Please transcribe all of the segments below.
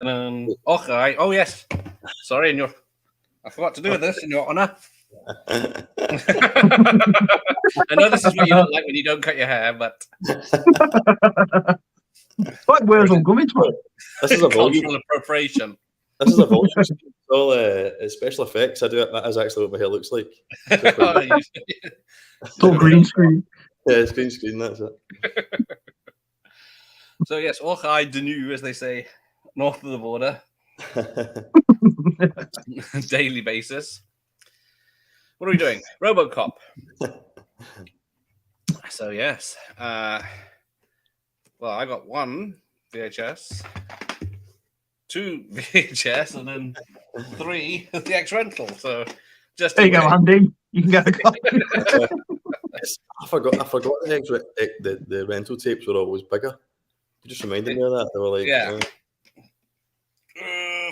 And then, okay. Oh, yes. Sorry, I forgot to do this, in your honour. I know this is what you look like when you don't cut your hair, but... Like where's all coming from? This is a volume. Cultural appropriation. This is a volume. It's all special effects. I do it. That is actually what my hair looks like. It's all green screen. Yeah, it's green screen. That's it. So yes, Orchai Denu, as they say, north of the border, daily basis. What are we doing? Robocop. So yes, well, I got 1 VHS, 2 VHS, and then 3 the X rental. So just there you go, Andy. You can get the copy. I forgot the rental tapes were always bigger. You just reminded me of that. They were like, yeah.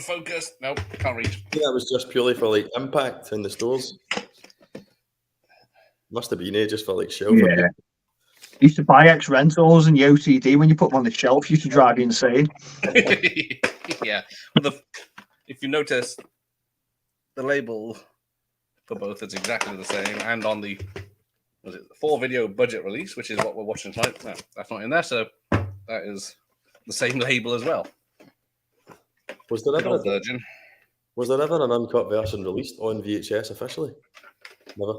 Focus. Nope, can't reach. Yeah, that was just purely for like impact in the stores. Must have been just for like shelf. Yeah. You used to buy X rentals and the OCD when you put them on the shelf. Used to drive you insane. Yeah. Well, if you notice, the label for both is exactly the same, and on the 4-video budget release, which is what we're watching tonight. No, that's not in there, so that is the same label as well. Was there ever an uncut version released on VHS officially? Never.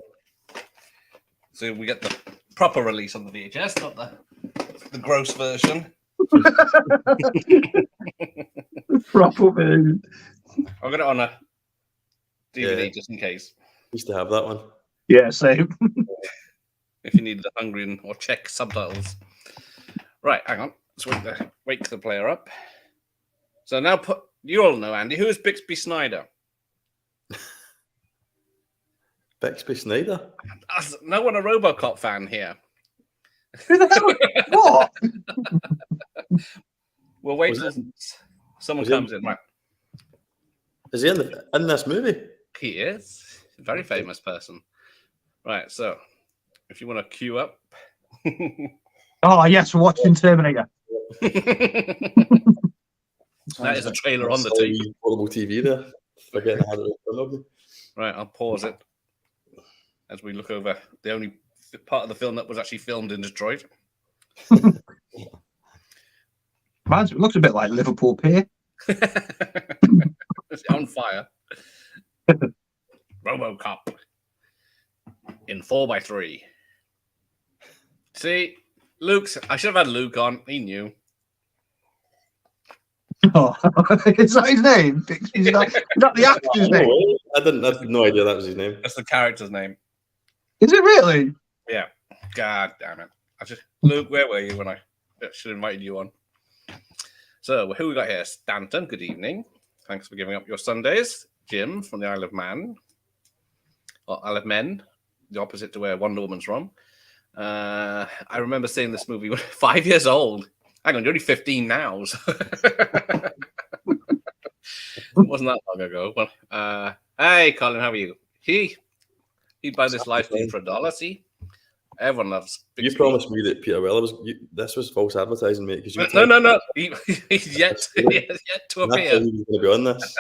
So we get the proper release on the VHS, not the gross version. Proper version. I've got it on a DVD just in case. Used to have that one. Yeah, same. If you need the Hungarian or Czech subtitles. Right, hang on. Let's wake the player up. So now you all know, Andy, who is Bixby Snyder? Bixby Snyder? No one a Robocop fan here. Who the hell? What? We'll wait till someone comes in. Right. Is he in this movie? He is. A very famous person. Right, so if you want to queue up. Oh, yes, we're watching Terminator. That is a trailer on the tape. Portable TV there. Forgetting how to film it. Right, I'll pause it as we look over the only part of the film that was actually filmed in Detroit. It looks a bit like Liverpool Pier. It's on fire. Robocop in 4x3. See, I should have had Luke on. He knew. Oh, is that his name? Is that the actor's name? I had no idea that was his name. That's the character's name. Is it really? Yeah. God damn it. Luke, where were you when I should have invited you on? So, who we got here? Stanton, good evening. Thanks for giving up your Sundays. Jim from the Isle of Man. Or Isle of Men, the opposite to where Wonder Woman's from. I remember seeing this movie when 5 years old. Hang on, you're only 15 now. So it wasn't that long ago. Well, hey, Colin, how are you? He'd buy this live stream for $1. See, everyone loves. You promised me that Peter Weller this was false advertising, mate. No. He's yet to appear. He's going to be on this.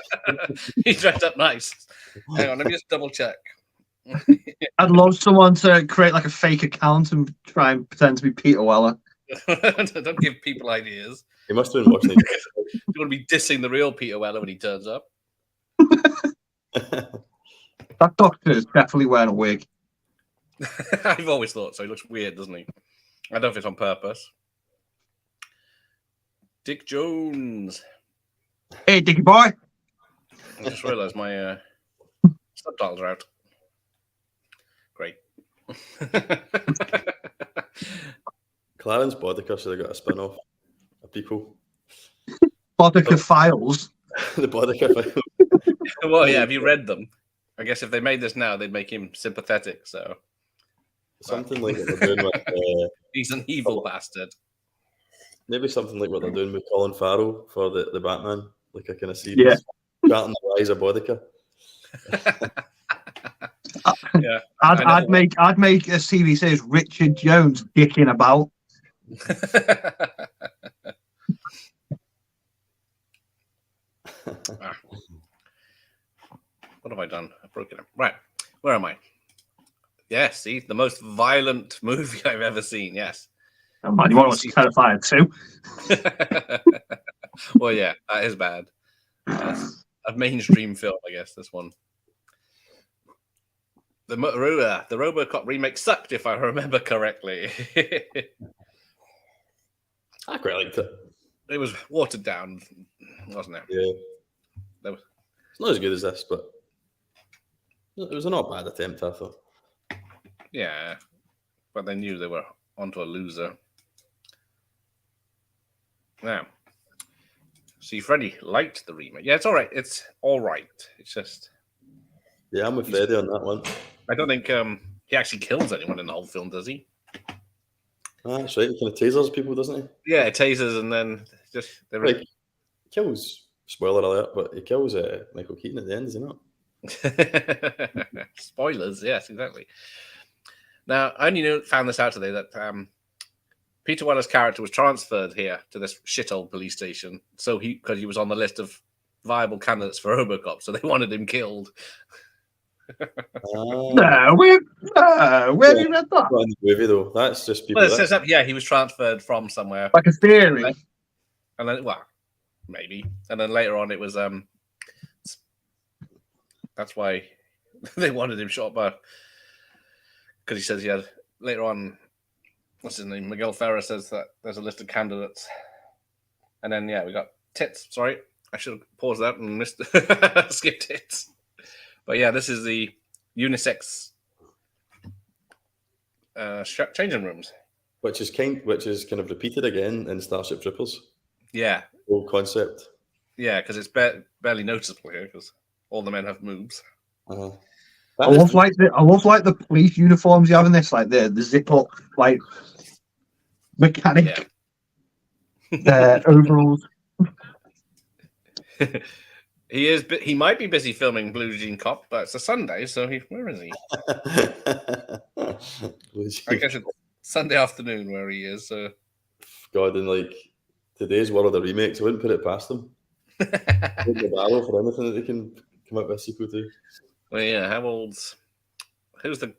He's dressed up nice. Hang on, let me just double check. I'd love someone to create like a fake account and try and pretend to be Peter Weller. Don't give people ideas. He must have been watching it. You want to be dissing the real Peter Weller when he turns up. That doctor is definitely wearing a wig. I've always thought so. He looks weird, doesn't he? I don't know if it's on purpose. Dick Jones. Hey, Dickie boy. I just realised my subtitles are out. Great. Clarence Boddicker should have got a spin-off of people. Boddicker Files. The Boddicker Files. Well, yeah, have you read them? I guess if they made this now, they'd make him sympathetic, so... Something like what they're doing with... He's an evil bastard. Maybe something like what they're doing with Colin Farrell for the Batman. Like a kind of series. Yeah. Starting the rise of Boddicker. Yeah, I'd make a TV series Richard Jones dicking about. What have I done? I've broken it. Right. Where am I? Yes, see, the most violent movie I've ever seen. Yes. Oh, man, you want to watch Terrifier 2? Well, yeah, that is bad. That's a mainstream film, I guess, this one. The Robocop remake sucked, if I remember correctly. I quite liked it. It was watered down, wasn't it? Yeah. It's not as good as this, but it was a not bad attempt, I thought. Yeah, but they knew they were onto a loser. Now, see, Freddie liked the remake. Yeah, it's all right. It's all right. It's just... Yeah, I'm with Freddie on that one. I don't think he actually kills anyone in the whole film, does he? That's right. He kind of tasers people, doesn't he? Yeah, tasers, and then just... Like, he kills... Spoiler alert, but he kills Michael Keaton at the end, does he not? Spoilers, yes, exactly. Now, I only found this out today that Peter Weller's character was transferred here to this shithole police station, so because he was on the list of viable candidates for Robocop, so they wanted him killed. No, where have you read that? Not in the movie though. That's just people. Well, it says that, yeah, he was transferred from somewhere, Like a theory. and then, well, maybe, and then later on it was that's why they wanted him shot by, because he says he had later on. What's his name? Miguel Ferrer says that there's a list of candidates, and then yeah, we got tits. Sorry, I should have paused that and missed skipped tits. But yeah, this is the unisex changing rooms, which is kind of repeated again in Starship Troopers. Yeah, whole concept. Yeah, because it's barely noticeable here because all the men have moves. Uh-huh. I love like the police uniforms you have in this, like the zip up, like mechanic overalls. He might be busy filming Blue Jean Cop, but it's a Sunday, so where is he? I guess it's Sunday afternoon where he is. God, and like today's world of remakes, I wouldn't put it past them. The battle for anything that they can come up with a sequel to. Well, yeah, who's the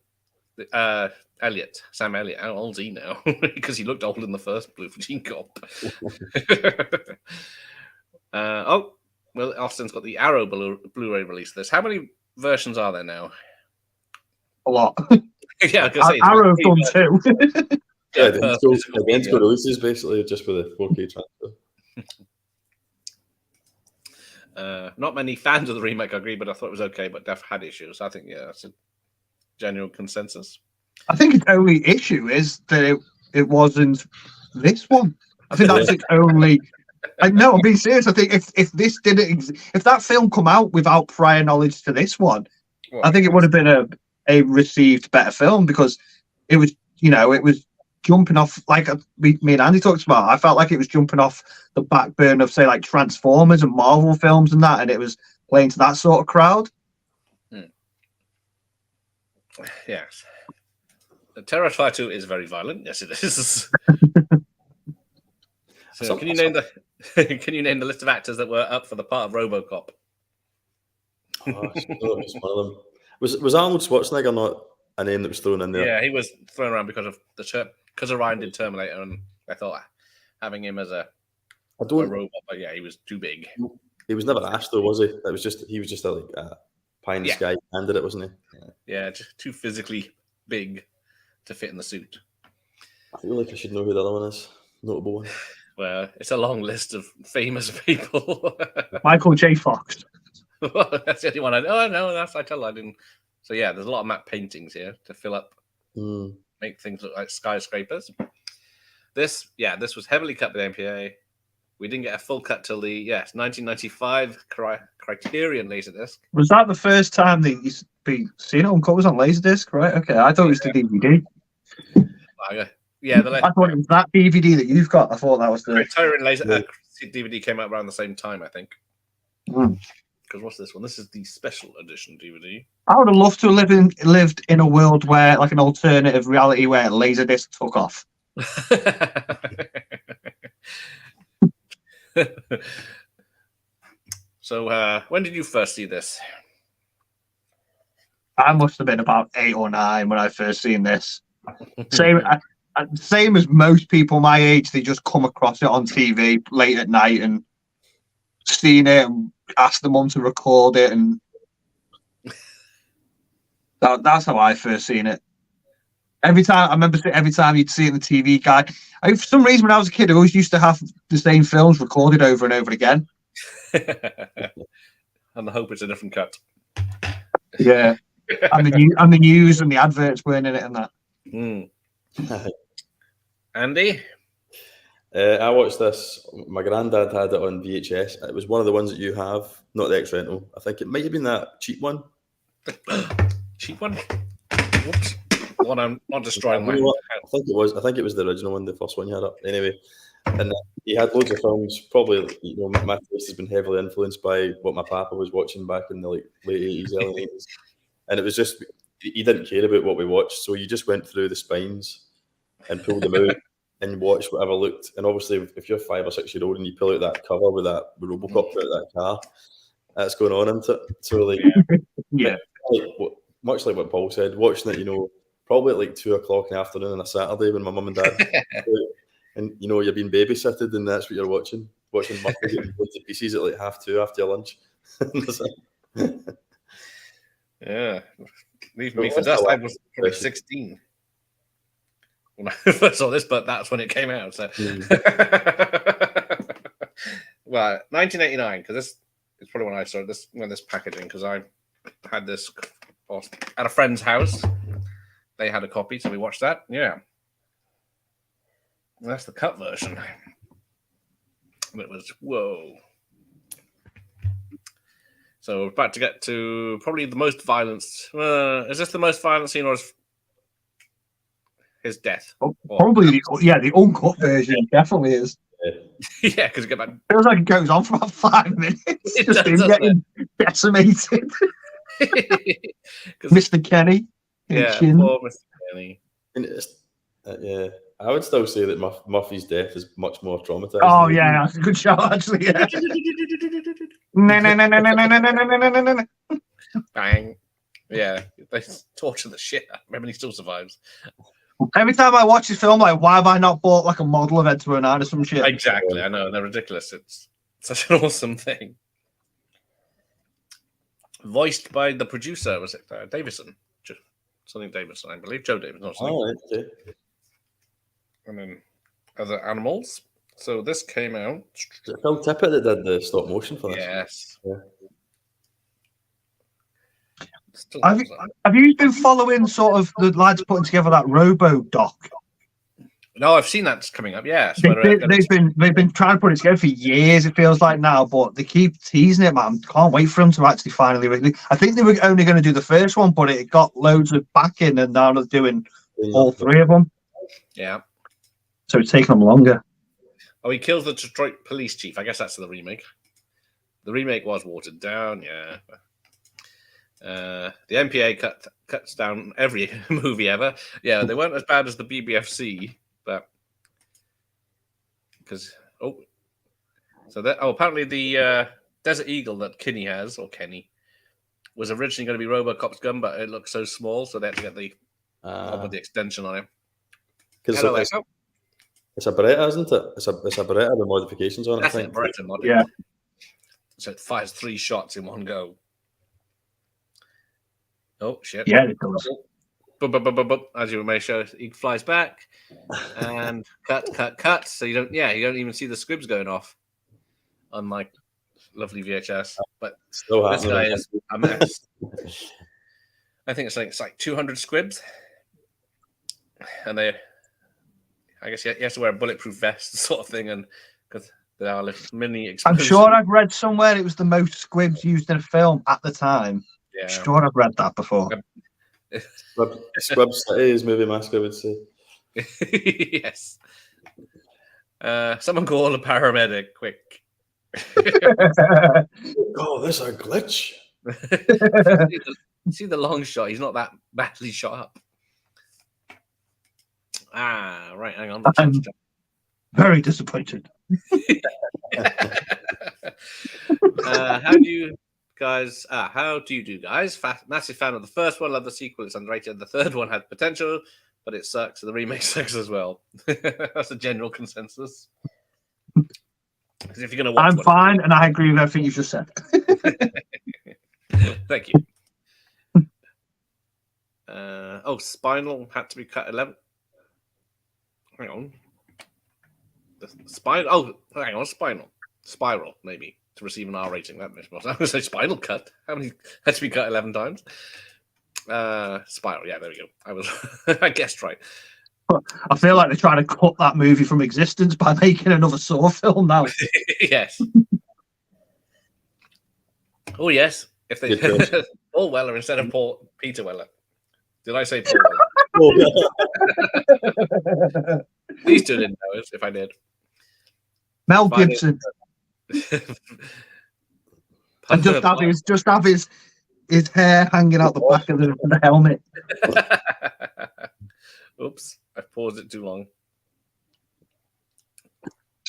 Elliot? Sam Elliott. How old's he now? Because he looked old in the first Blue Jean Cop. Well, Austin's got the Arrow Blu-ray release of this. How many versions are there now? A lot. Yeah, I was say, Arrow done too. Yeah, identical releases basically, just with a 4K transfer. Not many fans of the remake agree, but I thought it was okay, but Def had issues. I think, yeah, that's a general consensus. I think its only issue is that it wasn't this one. I think that's its only... No, I'm being serious. I think if this didn't if that film come out without prior knowledge to this one, I think it would have been a received better film, because it was, it was jumping off, like me and Andy talked about. I felt like it was jumping off the backburn of, say, like Transformers and Marvel films and that, and it was playing to that sort of crowd. Yes. Terrifier 2 is very violent. Yes, it is. So can you name the list of actors that were up for the part of Robocop? It's one of them. Was Arnold Schwarzenegger not a name that was thrown in there? Yeah, he was thrown around because of Ryan did Terminator, and I thought having him as a robot, but yeah, he was too big. He was never asked though, was he? He was just a pie in the sky candidate, wasn't he? Yeah, just too physically big to fit in the suit. I feel like I should know who the other one is. Notable one. Well, it's a long list of famous people. Michael J. Fox. Well, that's the only one I know. No, I didn't. So yeah, there's a lot of matte paintings here to fill up, make things look like skyscrapers. This was heavily cut by the MPA. We didn't get a full cut till the 1995 Criterion Laserdisc. Was that the first time that you seen it on cut? Was on Laserdisc, right? Okay, I thought it was the DVD. Yeah, I thought it was that DVD that you've got. I thought that was the Criterion DVD came out around the same time, I think. Because what's this one? This is the special edition DVD. I would have loved to have lived in a world where, like, an alternative reality where Laserdisc took off. So, when did you first see this? I must have been about 8 or 9 when I first seen this. Same as most people my age, they just come across it on TV late at night and seen it and asked the mum to record it, and that's how I first seen it. Every time you'd see it in the TV guide. For some reason, when I was a kid, I always used to have the same films recorded over and over again. And I hope it's a different cut. Yeah, and the news and the adverts weren't in it and that. Andy? I watched this. My granddad had it on VHS. It was one of the ones that you have, not the X-Rental. I think it might have been that cheap one. Cheap one? Whoops. One I'm not destroying my I think it was. I think it was the original one, the first one you had up. Anyway, and he had loads of films. Probably, my taste has been heavily influenced by what my papa was watching back in the late 80s, early 80s. And it was just, he didn't care about what we watched, so you just went through the spines and pulled them out and watched whatever looked. And obviously, if you're 5 or 6 year old and you pull out that cover with Robocop out of that car, that's going on, isn't it? So much like what Paul said, watching it, probably at like 2 o'clock in the afternoon on a Saturday when my mum and dad, and you're being babysitted, and that's what you're watching Murphy getting blown to pieces at like 2:30 after your lunch. Yeah, leave me for dust. I was probably 16 when I first saw this, but that's when it came out. So, well, 1989, because this is probably when I saw this packaging, because I had this at a friend's house. They had a copy, so we watched that. Yeah, and that's the cut version. And it was whoa. So we're about to get to probably the most violent. Is this the most violent scene, or is his death? Probably the uncut version definitely is. Yeah, because you get back. Feels like it goes on for about 5 minutes. It just him getting decimated. Mr. Kenny. Yeah, poor Mr. Kenny. Yeah, I would still say that Murphy's death is much more traumatizing. Oh yeah, that's a good shot actually. Yeah. No. Bang. Yeah, they torture the shit out of him, and he still survives. Every time I watch this film, like, why have I not bought like a model of Ed Bernard or some shit? Exactly, I know, they're ridiculous. It's such an awesome thing. Voiced by the producer, was it Davison? Something Davison, I believe. Joe Davison. Okay. And then other animals. So this came out. Was it Phil Tippett that did the stop motion for this? Yes. Yeah. Have you been following sort of the lads putting together that Robo doc? No, I've seen that's coming up. Yes, they've been trying to put it together for years. It feels like now, but they keep teasing it, man. Can't wait for them to actually finally release. I think they were only going to do the first one, but it got loads of backing, and now they're doing all 3 of them. Yeah. So it's taking them longer. Oh, he kills the Detroit police chief. I guess that's the remake. The remake was watered down. Yeah. The MPA cuts down every movie ever. Yeah, they weren't as bad as the BBFC, but because apparently the Desert Eagle that Kenny was originally going to be Robocop's gun, but it looked so small, so they had to get the with the extension on it. Hello, it's a Beretta, isn't it? It's a Beretta with modifications on it. That's I think. Beretta mod. Yeah. So it fires 3 shots in one go. Oh shit! Yeah, it does. As you may show, he flies back and cut. So you don't even see the squibs going off on my lovely VHS. But this guy is a mess. I think it's like 200 squibs, and I guess he has to wear a bulletproof vest sort of thing, and because there are mini explosions. I'm sure I've read somewhere it was the most squibs used in a film at the time. Yeah. Sure, I've read that before. Squib City, as movie master would say. Yes. Someone call a paramedic, quick. Oh, there's a glitch. See the long shot. He's not that badly shot up. Right, hang on. I'm very disappointed. How do you guys? How do you do, guys? Massive fan of the first one. Love the sequel. It's underrated. The third one had potential, but it sucks. And the remake sucks as well. That's a general consensus. Because if you're going to watch, I'm fine, and I agree with everything you just said. Thank you. Spinal had to be cut 11. Hang on. Hang on. Spiral, maybe, to receive an R rating. That makes more sense. I was going to say spinal cut. How many had to be cut 11 times? Spiral. Yeah, there we go. I guessed right. I feel like they're trying to cut that movie from existence by making another Saw film now. Yes. Oh, yes. If they Paul Weller instead of Peter Weller. Did I say Paul Weller? These two didn't know it, if I did. Mel Gibson. And just have his hair hanging out the back of the helmet. Oops, I paused it too long.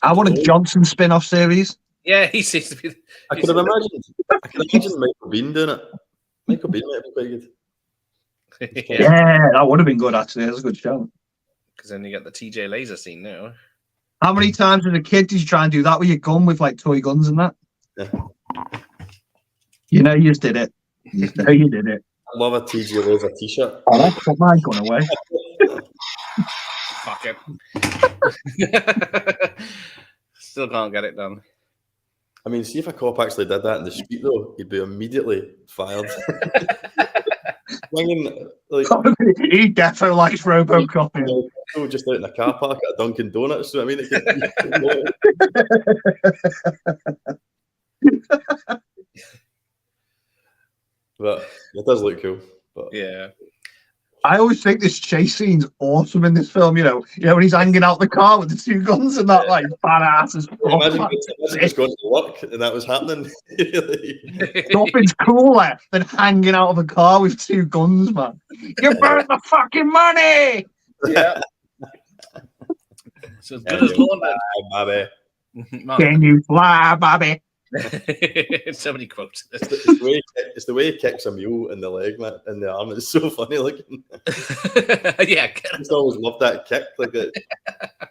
I want a Johnson spin-off series. Yeah, he seems to be. I could imagine Michael Biehn doing it. Michael Biehn might be quite good. Yeah, that would have been good, actually. That's a good show. Because then you get the TJ Laser scene now. How many times as a kid did you try and do that with your gun, with like toy guns and that? Yeah. You know, you just did it. You know, you did it. I love a TJ Laser t-shirt. I put my gun away. Fuck it. Still can't get it done. I mean, see if a cop actually did that in the street, though, he'd be immediately fired. I mean, like, he definitely likes Robocop. Just out in a car park at a Dunkin' Donuts. So I mean, but it does look cool. But yeah, I always think this chase scene's awesome in this film. You know when he's hanging out the car with the two guns and that, like badass as fuck. Imagine just going to work and that was happening. Nothing's cooler than hanging out of a car with two guns, man. You burnt the fucking money. Yeah. So as good as London. Bobby. Can you fly, Bobby? So many quotes. It's the way he kicks a mule in the leg, man, in the arm. It's so funny looking. Yeah, I just always loved that kick, like that.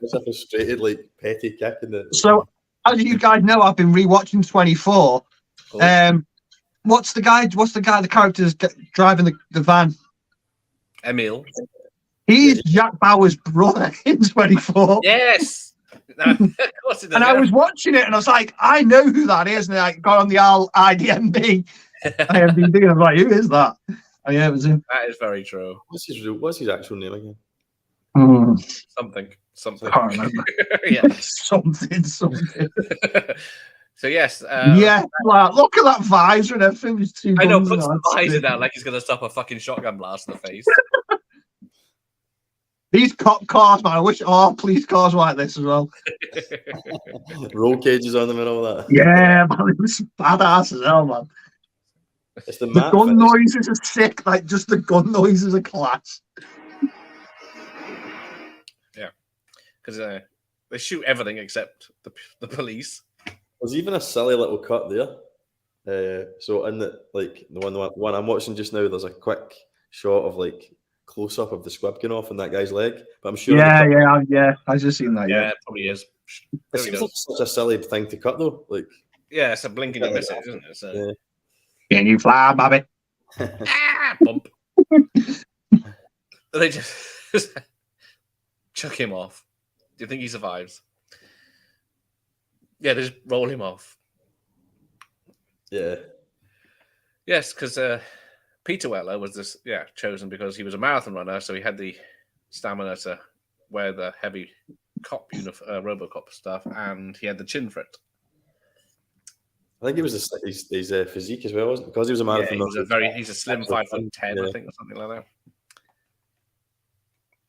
It's a frustrated, like petty kick in the. So, as you guys know, I've been rewatching 24. Cool. What's the guy? The character's driving the van. Emil. He's Jack Bauer's brother in 24. Yes. No, of course it does. And I was watching it and I was like, I know who that is. And I got on the IMDb. And I was like, who is that? Oh, yeah, it was him. That is very true. What's his actual name again? Something. I can't remember. Yeah. Something. So, yes. Yeah, like, look at that visor and everything. I know, puts the visor down like he's going to stop a fucking shotgun blast in the face. These cop cars, man. I wish all police cars were like this as well. Roll cages on them and all that. Yeah, man. It was badass as hell, man. It's the gun noises are sick. Like, just the gun noises are class. Yeah. Because they shoot everything except the police. There's even a silly little cut there. So in the one I'm watching just now, there's a quick shot of like close up of the squib going off in that guy's leg. But I'm sure. Yeah. I just seen that. Yeah, it probably is. It seems like such a silly thing to cut though. Like, yeah, it's a blinking message, isn't it? So. Yeah. Can you fly, Bobby? Bump. They just chuck him off. Do you think he survives? Yeah, they just roll him off. Yeah. Yes, because Peter Weller was chosen because he was a marathon runner, so he had the stamina to wear the heavy cop Robocop stuff, and he had the chin for it. I think it was his physique as well, wasn't it? Because he was a marathon runner. He's a slim 5'10", I think, or something like that.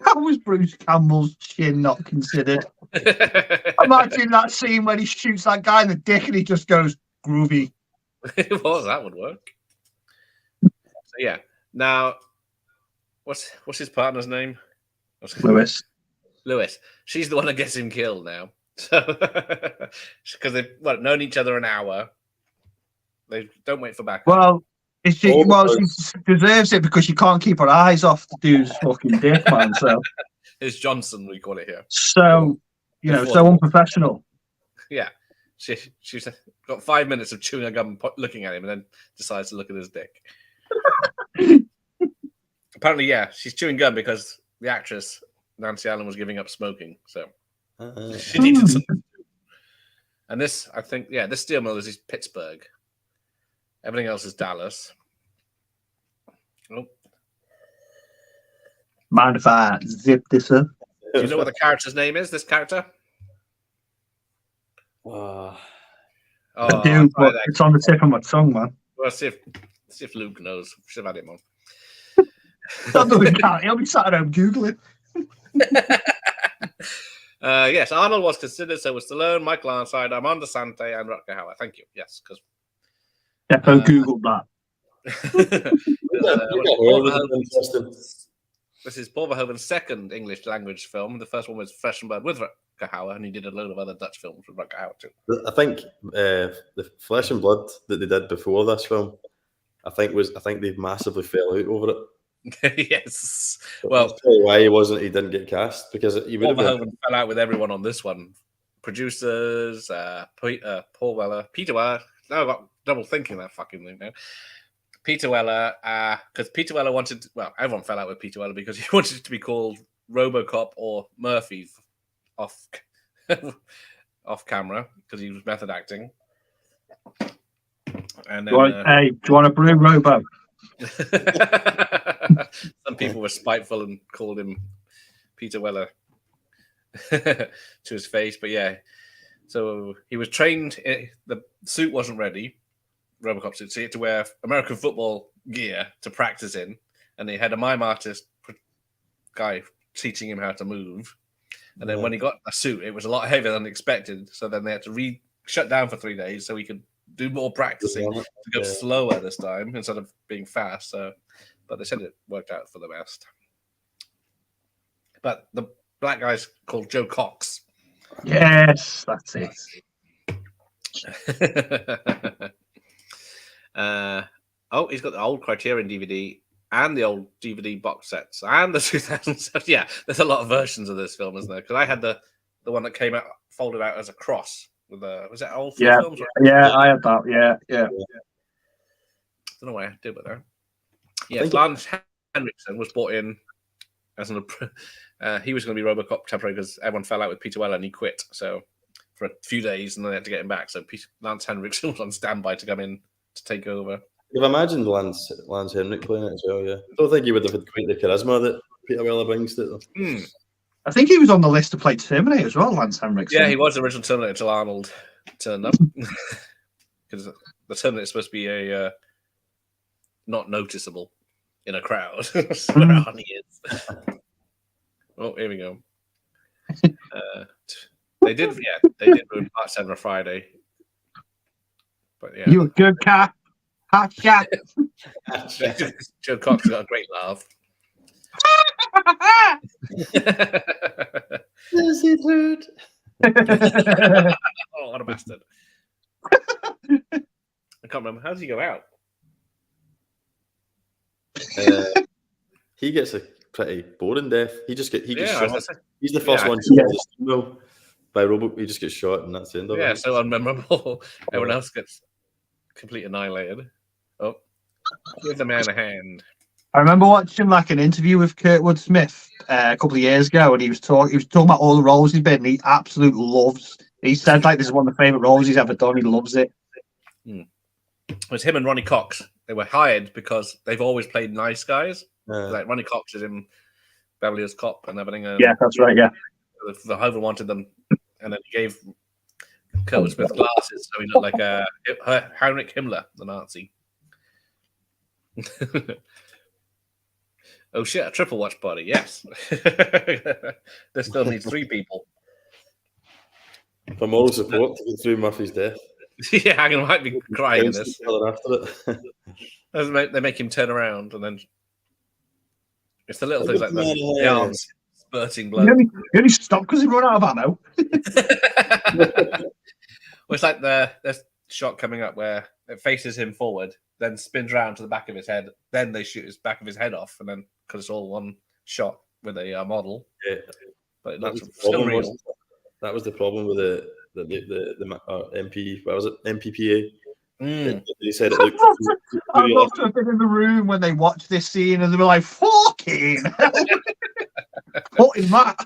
How was Bruce Campbell's chin not considered? Imagine that scene when he shoots that guy in the dick and he just goes groovy. That would work. So yeah. Now, what's his partner's name? Lewis. She's the one that gets him killed now. So, because they've known each other an hour, they don't wait for backup. Well, she deserves it because she can't keep her eyes off the dude's fucking dick, man. So It's Johnson, we call it here. So so unprofessional. Yeah, she's got 5 minutes of chewing a gum, looking at him, and then decides to look at his dick. Apparently, yeah, she's chewing gum because the actress Nancy Allen was giving up smoking, so she needed something to do. And this, I think, this steel mill is Pittsburgh. Everything else is Dallas. Oh. Mind if I zip this up? Do you know what the character's name is? This character? I do, but it's on the tip of my tongue, man. Well, see if Luke knows. Should have had him on. That doesn't count. He'll be sat at home googling. Yes, Arnold was considered. So was Stallone, Michael Ironside, Armando Sante, and Rutger Hauer. Thank you. Yes, because Googled that. This is Paul Verhoeven's second English language film. The first one was Flesh and Blood with Rutger Hauer, and he did a load of other Dutch films with Rutger Hauer too. I think the Flesh and Blood that they did before this film, I think they massively fell out over it. Yes. But Well, I'll tell you why he didn't get cast, because he would Paul have Verhoeven fell out with everyone on this one. Producers, Paul Weller, Peter Weller. No, I got double thinking that fucking thing now. Peter Weller, because Peter Weller wanted, everyone fell out with Peter Weller because he wanted it to be called Robocop or Murphy off camera because he was method acting. And then, hey, do you want a blue Robo? Some people were spiteful and called him Peter Weller to his face, but yeah. So he was trained. The suit wasn't ready. Robocop suit, so he had to wear American football gear to practice in, and they had a mime artist guy teaching him how to move. And then when he got a suit, it was a lot heavier than expected. So then they had to shut down for 3 days so he could do more practicing to go slower this time instead of being fast. So, but they said it worked out for the best. But the black guy's called Joe Cox. Yes, that's it. He's got the old Criterion DVD and the old DVD box sets and the 2007. Yeah, there's a lot of versions of this film, isn't there? Because I had the one that came out folded out as a cross with was that old films? Yeah, I had that. Yeah. I don't know why I did with that. Yeah, Lance Henriksen was brought in as he was going to be Robocop temporary because everyone fell out with Peter Weller and he quit. So for a few days, and then they had to get him back. So Lance Henriksen was on standby to come in to take over. You've imagined Lance Henrik playing it as well, yeah. I don't think he would have had quite the charisma that Peter Weller brings to it. I think he was on the list to play Terminator as well, Lance Henriksen. Yeah, he was the original Terminator until Arnold turned up. Because the Terminator is supposed to be a not noticeable in a crowd. That's where Arnie is. Oh, here we go. They did ruin Part 7 of Friday. But yeah. You a good cat. Hot shot. Joe Cox got a great laugh. Is it hurt? Oh, what a bastard. I can't remember. How does he go out? He gets a pretty boring death. He gets shot. He's the first one to by Robocop. He just gets shot, and that's the end of it. Yeah, so unmemorable. Everyone else gets completely annihilated. Oh, give the man a hand. I remember watching like an interview with Kurtwood Smith a couple of years ago, and he was talking about all the roles he's been. And he absolutely loves. He said like this is one of the favorite roles he's ever done. He loves it. It was him and Ronnie Cox. They were hired because they've always played nice guys. Like Ronnie Cox is in Beverly Hills Cop and everything. Yeah, that's right. Yeah, the Hoover wanted them, and then he gave Kurtwood Smith glasses so he looked like Heinrich Himmler, the Nazi. Oh shit, a triple watch party, yes. This still needs 3 people. For moral support to get through Murphy's death. Yeah, I might be crying in this. After it. They make him turn around, and then it's the little things like the arms spurting He blood. only stopped because he ran out of ammo. Well, it's like the shot coming up where it faces him forward, then spins around to the back of his head, then they shoot his back of his head off, and then because it's all one shot with a model. Yeah. But it That looks was the so problem, real. wasn't it? That was the problem with the MP. What was it? MPPA. They said it looked. I'd love to have been in the room when they watched this scene and they were like, "Fucking hell!" What is that?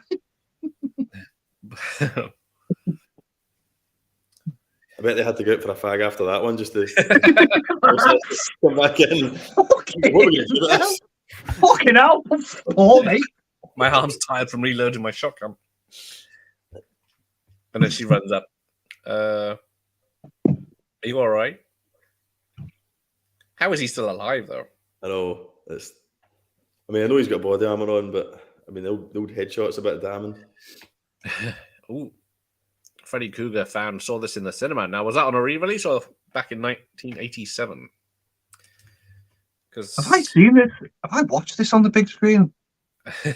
I bet they had to go out for a fag after that one just to come back in. What are we gonna do with this? Fucking hell! Oh, mate. My arm's tired from reloading my shotgun. And then she runs up. Are you all right? How is he still alive, though? I know. I know he's got body armor on, but I mean, the old headshot's a bit damning. Ooh. Freddy Krueger fan saw this in the cinema. Now, was that on a re-release or back in 1987? Because Have I seen this? Have I watched this on the big screen? Because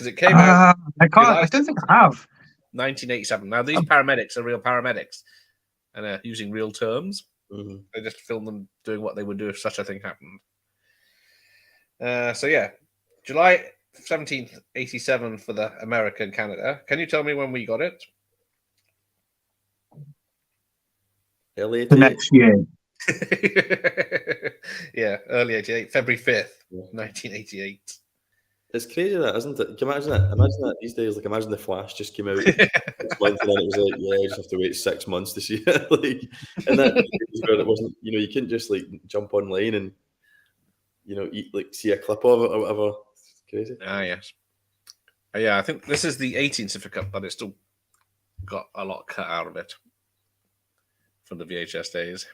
it came out I can't. I don't think I have. 1987. Now, these paramedics are real paramedics and using real terms. Mm-hmm. They just filmed them doing what they would do if such a thing happened. July 17th, 87 for the America and Canada. Can you tell me when we got it? Early The next year. Yeah, early 88, February 5th, 1988. It's crazy that, isn't it? Can you imagine that? Imagine that these days. Like, imagine the Flash just came out 6 months and then it was like, yeah, you just have to wait 6 months to see it. And that it wasn't. You couldn't just like jump online and see a clip of it or whatever. It's crazy. Ah, yes. Yeah, I think this is the 18 certificate, but it's still got a lot cut out of it from the VHS days.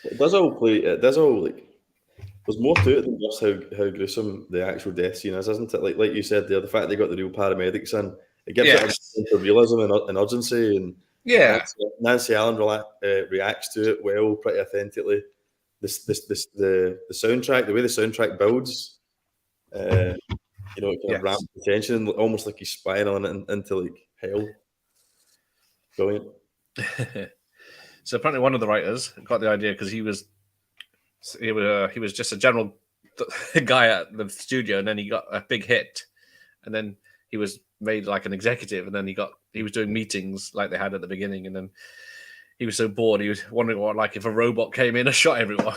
It does all like. There's more to it than just how gruesome the actual death scene is, isn't it? Like you said there, the fact they got the real paramedics in, it gives it a sense of realism and urgency. And Nancy Allen reacts to it well, pretty authentically. The soundtrack, the way the soundtrack builds, it kind of ramps the tension, almost like he's spiraling into like hell. Brilliant. So apparently, one of the writers got the idea because he was just a general guy at the studio, and then he got a big hit, and then he was made like an executive, and then he was doing meetings like they had at the beginning, and then he was so bored he was wondering what like if a robot came in and shot everyone.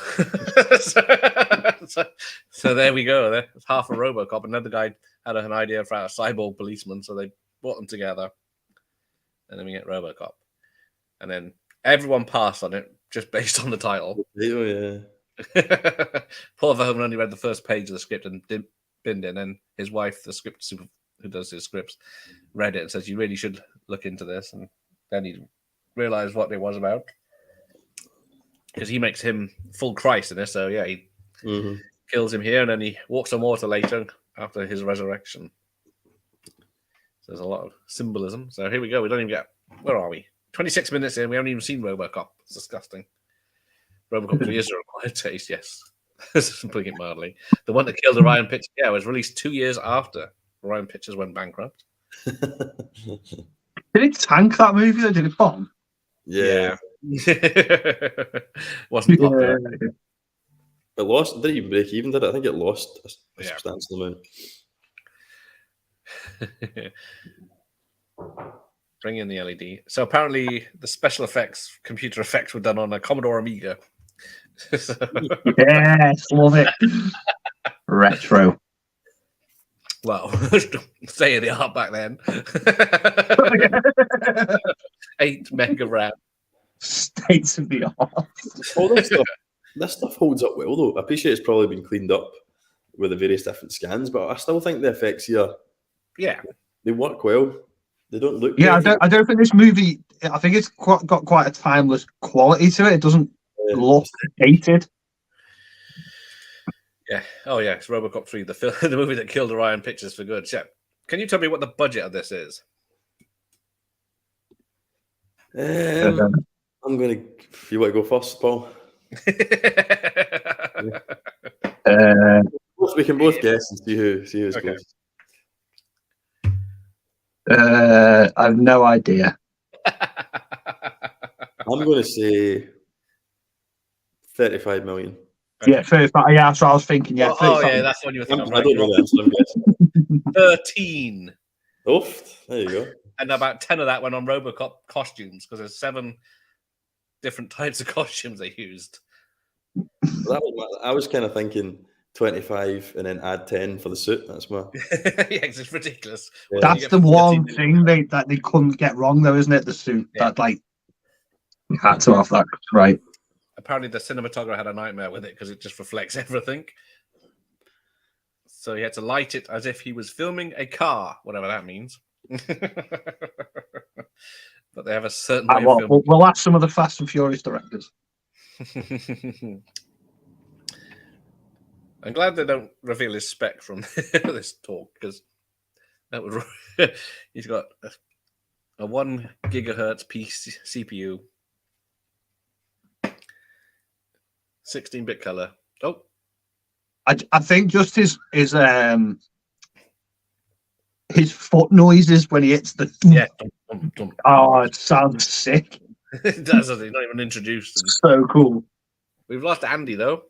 so there we go. There's half a Robocop. Another guy had an idea for a cyborg policeman, so they brought them together, and then we get Robocop, and then everyone passed on it just based on the title. Oh, yeah. Paul Verhoeven only read the first page of the script and binned it, and his wife, the script super who does his scripts, read it and says, "You really should look into this." And then he realized what it was about, because he makes him full Christ in this. So yeah, he kills him here, and then he walks on water later after his resurrection. So there's a lot of symbolism. So here we go. We don't even get, where are we? 26 minutes in, we haven't even seen Robocop. It's disgusting. Robocop 3 is a required taste, yes. Putting it mildly. The one that killed Orion Pictures, was released 2 years after Orion Pictures went bankrupt. Did it tank that movie or did it bomb? Yeah. Wasn't popular. It lost, didn't even break even, did it? I think it lost a substantial amount. Bring in the LED. So apparently the special effects, computer effects were done on a Commodore Amiga. Yes, love it. Retro. Well, say the art back then. 8 mega RAM. State of the art. All this stuff holds up well, though. I appreciate it's probably been cleaned up with the various different scans, but I still think the effects here, they work well. They don't look. Yeah, I don't think this movie. I think it's got quite a timeless quality to it. It doesn't look dated. Yeah. Oh yeah, it's Robocop 3, the movie that killed Orion Pictures for good. Yeah. Can you tell me what the budget of this is? I'm gonna. You want to go first, Paul? Go both guess and see who's Okay. close. I have no idea. I'm going to say 35 million. Yeah, 35. Yeah, that's what I was thinking. Yeah, Oh, 35. yeah, that's the one you were thinking of. I Right, don't know the answer. I'm guessing. 13. Oof, there you go. And about 10 of that went on Robocop costumes because there's 7 different types of costumes they used. I was kind of thinking 25 and then add 10 for the suit. That's my. Yeah, it's ridiculous. Yeah. That's the one thing that they couldn't get wrong, though, isn't it? The suit that you had to have that right. Apparently, the cinematographer had a nightmare with it because it just reflects everything. So he had to light it as if he was filming a car, whatever that means. But they have a certain way of filming. We'll ask some of the Fast and Furious directors. I'm glad they don't reveal his spec from this talk because that would. He's got a 1 gigahertz CPU, 16-bit color. Oh, I think just his foot noises when he hits the. yeah. Oh, it sounds sick. It does. He's not even introduced. So cool. We've lost Andy though.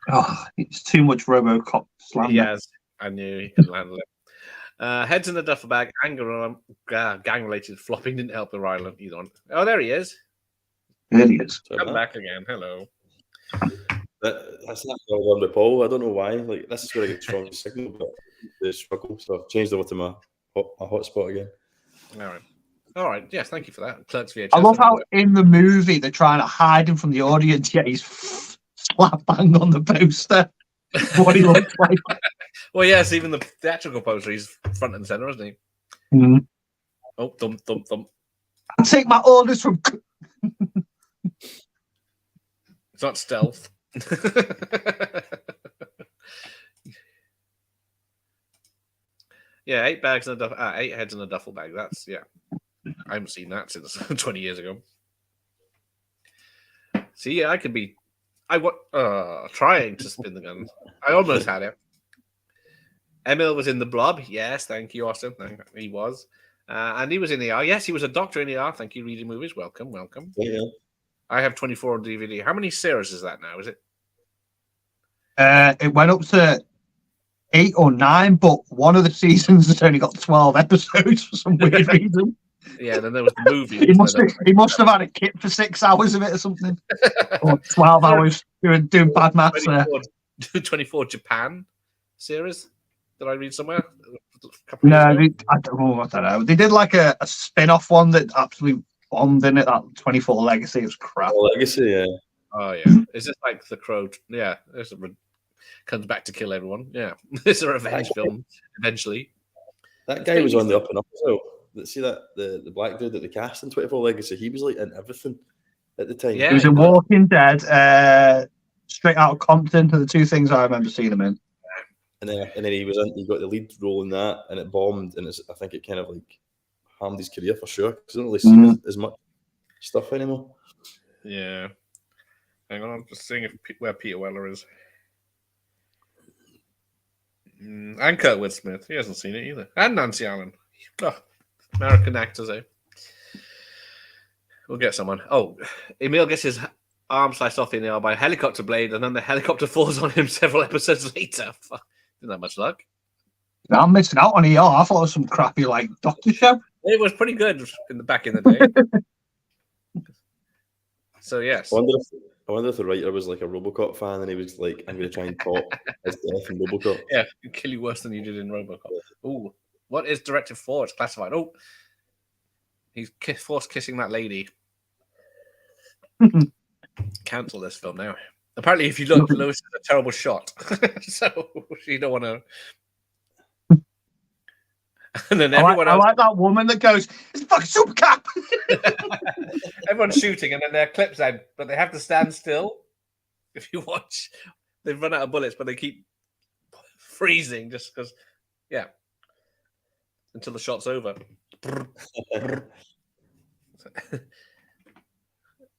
Oh, it's too much Robocop slander. He has. I knew he couldn't handle it. Heads in the duffel bag. Anger gang-related flopping didn't help the Ryland either. Oh, there he is. There he is. Come back again. Hello. That's not what I done with Paul. I don't know why. Like this is where I get strong signal, but the struggle. So I've changed over to my hotspot again. All right. Yes, thank you for that. Clerks VHS. I love how in the movie they're trying to hide him from the audience, yet he's slap bang on the poster. What he looks like. Well, yes, even the theatrical poster, he's front and center, isn't he? Mm. Oh, thump, thump, thump. I take my orders from. It's not stealth. Yeah, 8 bags in a 8 heads in a duffel bag. That's I haven't seen that since 20 years ago. See, I could be. Trying to spin the gun. I almost had it. Emil was in the Blob. Yes, thank you, Austin. He was. And he was in ER. Yes, he was a doctor in ER. Thank you, reading movies. Welcome. Yeah. I have 24 on DVD. How many series is that now? Is it? It went up to 8 or 9, but one of the seasons has only got 12 episodes for some weird reason. Yeah, then there was the movie. He must have had a kit for 6 hours of it or something. Or 12 hours doing bad maths there. 24 Japan series. Did I read somewhere? No, I don't know. They did like a spin-off one that absolutely bombed in it. That 24 Legacy was crap. Legacy, yeah. Oh yeah, is this like The Crow? Yeah, comes back to kill everyone. Yeah, it's a revenge film eventually. That guy was on the up and up as well. See that the black dude that they cast in 24 Legacy? He was like in everything at the time. Yeah, he was in Walking Dead, Straight Out of Compton, are the 2 things I remember seeing him in. And then he got the lead role in that, and it bombed, and I think it kind of like harmed his career for sure because I don't really see as much stuff anymore. Yeah, hang on, I'm just seeing where Peter Weller is. And Kurtwood Smith, he hasn't seen it either, and Nancy Allen. Oh, American actors, eh? We'll get someone. Oh, Emil gets his arm sliced off in the arm by a helicopter blade, and then the helicopter falls on him several episodes later. Didn't have much luck. I'm missing out on ER. I thought it was some crappy like doctor show. It was pretty good back in the day. So yes. I wonder if the writer was like a Robocop fan and he was like, I'm going to try and top his death in Robocop. Yeah, kill you worse than you did in Robocop. Oh, what is Directive 4? It's classified. Oh, he's forced kissing that lady. Cancel this film now. Apparently, if you look, Lewis is a terrible shot. So you don't want to. And then everyone else. I like that woman that goes, it's a fucking super cap. Everyone's shooting, and then their clips out, but they have to stand still. If you watch, they've run out of bullets, but they keep freezing just because, until the shot's over.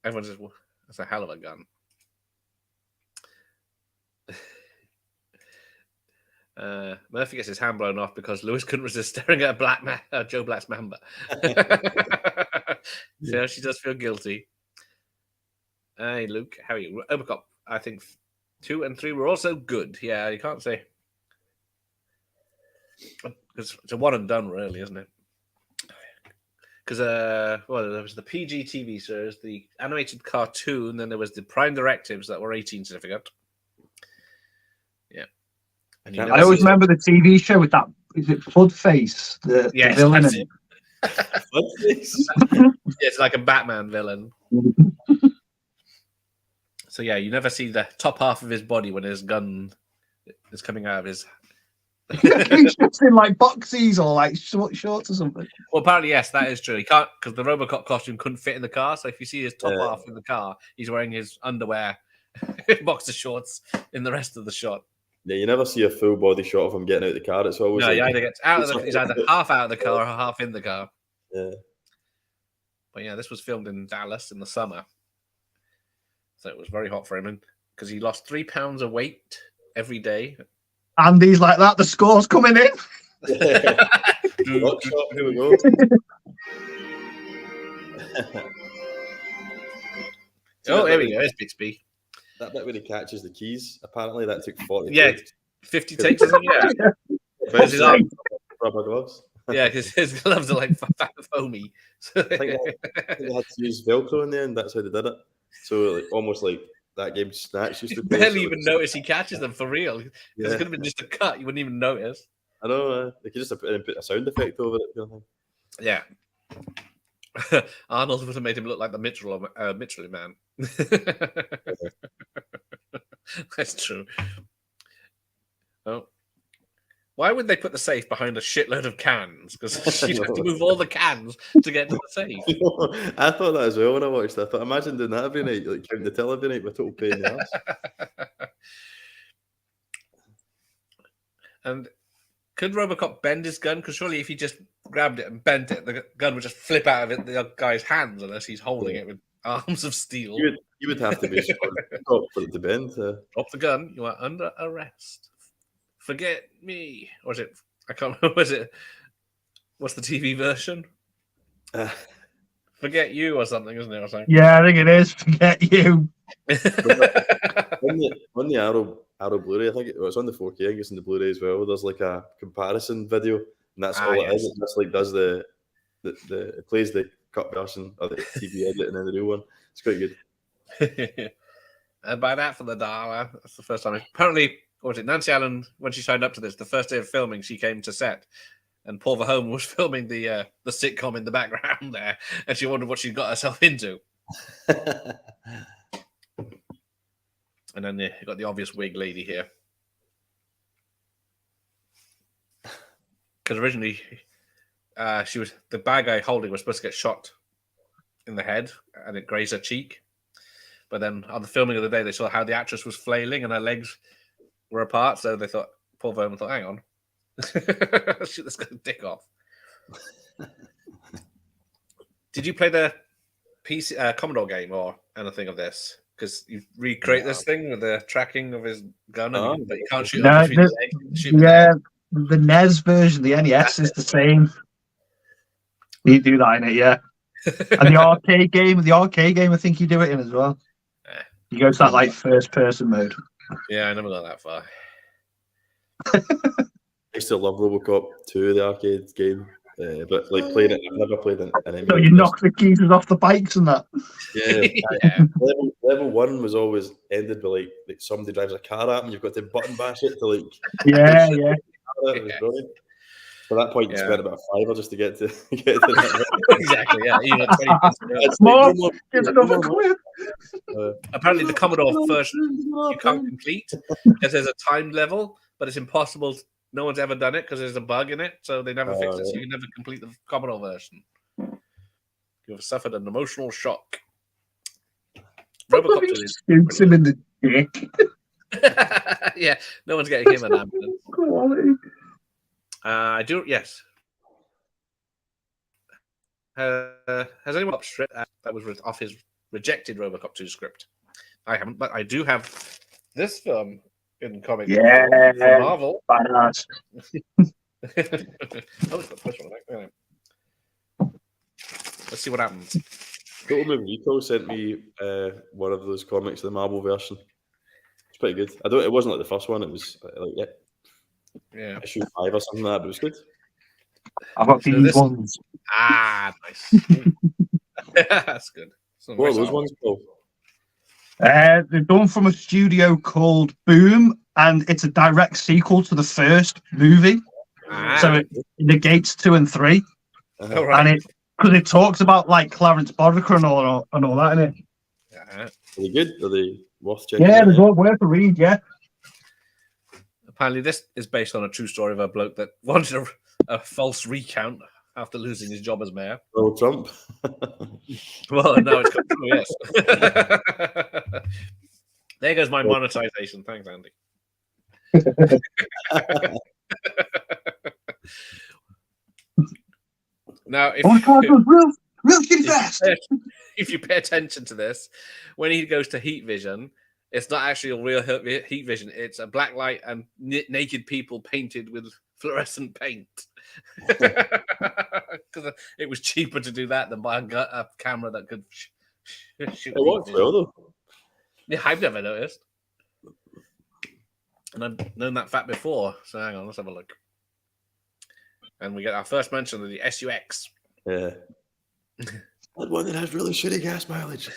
Everyone's just, that's a hell of a gun. Murphy gets his hand blown off because Lewis couldn't resist staring at Joe Black's Mamba. So she does feel guilty. Hey, Luke, how are you? Robocop, I think 2 and 3 were also good. Yeah, you can't say. Because it's a one and done, really, isn't it? Because there was the PG TV series, the animated cartoon, then there was the Prime Directives that were 18 certificate. Yeah. And I always remember the TV show with that. Is it Fudface? The villain. It's like a Batman villain. So yeah, you never see the top half of his body when his gun is coming out of his. He's just in like boxies or like shorts or something. Well, apparently yes, that is true. He can't because the Robocop costume couldn't fit in the car. So if you see his top half in the car, he's wearing his underwear, boxer shorts in the rest of the shot. Yeah, you never see a full body shot of him getting out of the car. It's always he either gets he's either half out of the car or half in the car. Yeah. But yeah, this was filmed in Dallas in the summer, so it was very hot for him, because he lost 3 pounds of weight every day. And he's like that. The score's coming in. Here we go. Here we go. It's Bixby. That bit where he catches the keys, apparently that took 40 takes. 50 takes, isn't it? Yeah. But his arm, rubber gloves. Yeah, because his gloves are like foamy. I think they had to use Velcro in the end. That's how they did it. So like, almost like that game Snatch used to play. Barely even notice he catches them for real. It could have been just a cut. You wouldn't even notice. I know. They could just put a sound effect over it. Kind of thing. Yeah. Arnold would have made him look like the Mitchell man. That's true. Oh. Why would they put the safe behind a shitload of cans? Because she'd have to move all the cans to get to the safe. I thought that as well when I watched it. I thought, imagine doing that every night, like counting the till every night with total pain in the ass. And could Robocop bend his gun? Because surely if he just grabbed it and bent it, the gun would just flip out of the guy's hands unless he's holding it with arms of steel. You would have to be for it to bend. Drop the gun. You are under arrest. Forget me. Or is it? I can't remember. What's the TV version? Forget you or something, isn't it? Or something? Yeah, I think it is. Forget you. on the Arrow Blu-ray, I think it was on the 4K. I guess in the Blu-ray as well. There's like a comparison video, and that's all it is. It just like does it plays the cut version of the TV edit and then the real one. It's quite good. And buy that for the $1. That's the first time. Apparently, what was it? Nancy Allen, when she signed up to this, the first day of filming, she came to set, and Paul Verhoeven was filming the sitcom in the background there, and she wondered what she got herself into. And then you got the obvious wig lady here, because originally, she was the bad guy holding was supposed to get shot in the head, and it grazed her cheek. But then on the filming of the day, they saw how the actress was flailing and her legs were apart, so they thought, Paul Verhoeven thought, hang on, shoot this guy's dick off. Did you play the PC Commodore game or anything of this? Because you recreate this thing with the tracking of his gun, but you can't shoot him between his legs. The NES version, the NES is the same. You do that in it, yeah. And the arcade game, I think you do it in as well. You go to that like first person mode. Yeah, I never got that far. I used to love Robocop 2, the arcade game, but like playing it, I've never played an So you knock the geezers off the bikes and that. Yeah. Level 1 was always ended by like somebody drives a car at and you've got to button bash it to like. Yeah. It was brilliant. At that point, you spent about $5 just to get to that. Exactly, yeah. Even 20 apparently, the Commodore version you can't complete because there's a timed level, but it's impossible. No one's ever done it because there's a bug in it, so they never fixed it. So you can never complete the Commodore version. You've suffered an emotional shock. Robocop 2 shoots him in the dick. Yeah, no one's getting him an ambulance. Quality. I do, yes. Has anyone watched that was off his rejected Robocop 2 script? I haven't, but I do have this film in comic Yeah. for Marvel. Badass. Oh, it's got the first one. Right? Let's see what happens. Total Movie Recall sent me one of those comics, the Marvel version. It's pretty good. It wasn't like the first one. It was like issue 5 or something like that, but it was good. I've got So these this- ones. Nice. That's good. Some What are nice those artwork. ones, Paul? They're done from a studio called Boom, and it's a direct sequel to the first movie. So it negates 2 and 3, All right. and because it talks about like Clarence Boddicker and all that in it. Are they good? Are they worth checking Yeah, out? they're all worth a read. Yeah. Apparently, this is based on a true story of a bloke that wanted a false recount after losing his job as mayor. Donald Trump. Well, now it's come true, yes. There goes my monetization. Thanks, Andy. Now, if Real shitty fast. if you pay attention to this, when he goes to heat vision, it's not actually a real heat vision. It's a black light and naked people painted with fluorescent paint. Because it was cheaper to do that than buy a camera that could shoot. It works well, though. Yeah, I've never noticed. And I've known that fact before. So hang on, let's have a look. And we get our first mention of the SUX. Yeah. That one that has really shitty gas mileage.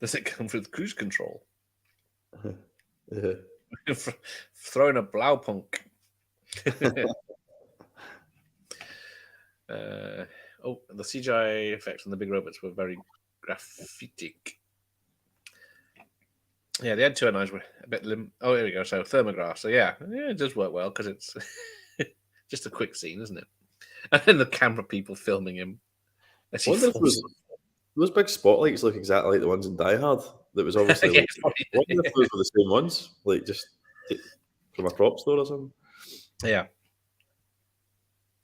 Does it come with cruise control? Yeah. Throwing a Blaupunkt. The CGI effects on the big robots were very graphitic. Yeah, the Ed 209s were a bit Oh, here we go. So thermograph. So yeah, it does work well because it's just a quick scene, isn't it? And then the camera people filming him. As he Wonder if falls. those big spotlights look exactly like the ones in Die Hard. That was obviously. Yeah, Like, it's probably- I wonder if those were the same ones, like just from a prop store or something. Yeah,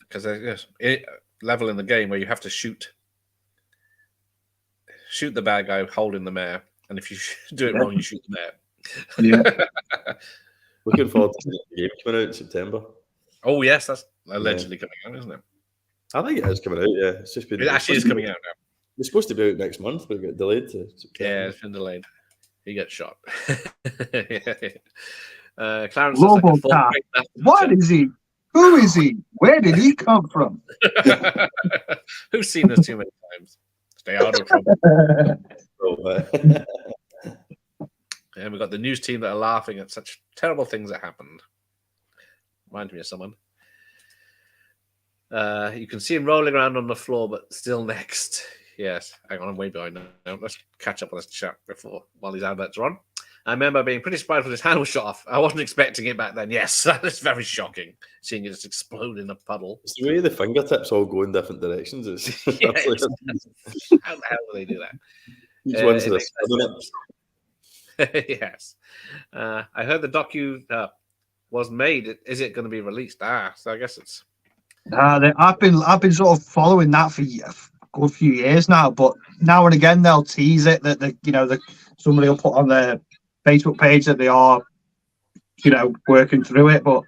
because there's a level in the game where you have to shoot the bad guy holding the mayor, and if you do it wrong, you shoot the mayor. Yeah. Looking forward to the game coming out in September. Oh yes, that's allegedly coming out, isn't it? I think it is coming out. Yeah, it's just been. It actually is coming out now. It's supposed to be out next month, but it got delayed to September. Yeah, it's been delayed. He gets shot. Clarence Robocop. What is he? Who is he? Where did he come from? Who's seen this too many times? Stay out of trouble. And we've got the news team that are laughing at such terrible things that happened. Reminds me of someone. You can see him rolling around on the floor, but still next. Yes, hang on, I'm way behind now. Let's catch up on this chat while these adverts are on. I remember being pretty surprised when his hand was shot off. I wasn't expecting it back then. Yes, that is very shocking, seeing it just explode in a puddle. It's the way the fingertips all go in different directions. It's Yeah, absolutely- how the hell do they do that? each one's It this. makes sense. Yes. I heard the docu was made. Is it going to be released? So I guess it's. I've been sort of following that for a good few years now, but now and again they'll tease it that somebody will put on their Facebook page that they are, working through it. But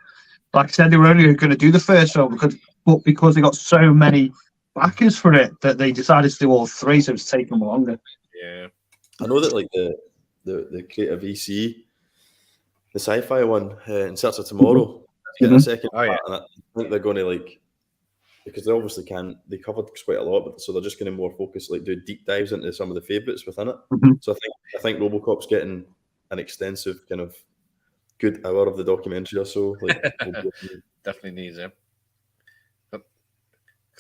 like I said, they were only going to do the first film because they got so many backers for it that they decided to do all three, so it's taken longer. Yeah. I know that like the creative EC, the sci-fi one, In Search of Tomorrow, getting a second Oh, yeah. part, and I think they're going to because they obviously they covered quite a lot, but so they're just going to more focus, do deep dives into some of the favourites within it. Mhm. So I think Robocop's getting an extensive kind of good hour of the documentary or so. Definitely needs it. Because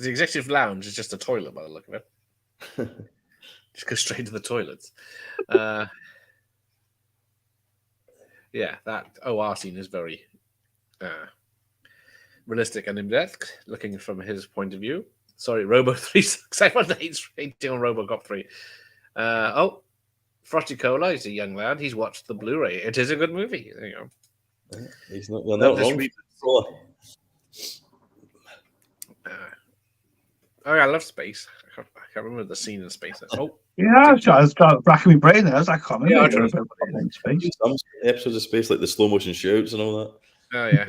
the executive lounge is just a toilet by the look of it. Just go straight to the toilets. Yeah, that OR scene is very realistic and in-depth, looking from his point of view. Sorry, Robo 3 sucks. Everyone hates rating on Robocop 3. Frosty Cola is a young lad. He's watched the Blu-ray. It is a good movie. There you go. He's not wrong. Oh, yeah, I love space. I can't remember the scene in space. Oh, Yeah, I was trying to rack my brain there. I was like, I can't Yeah, remember I Robocop in space. Some episodes of Space, like the slow motion shouts and all that. oh yeah.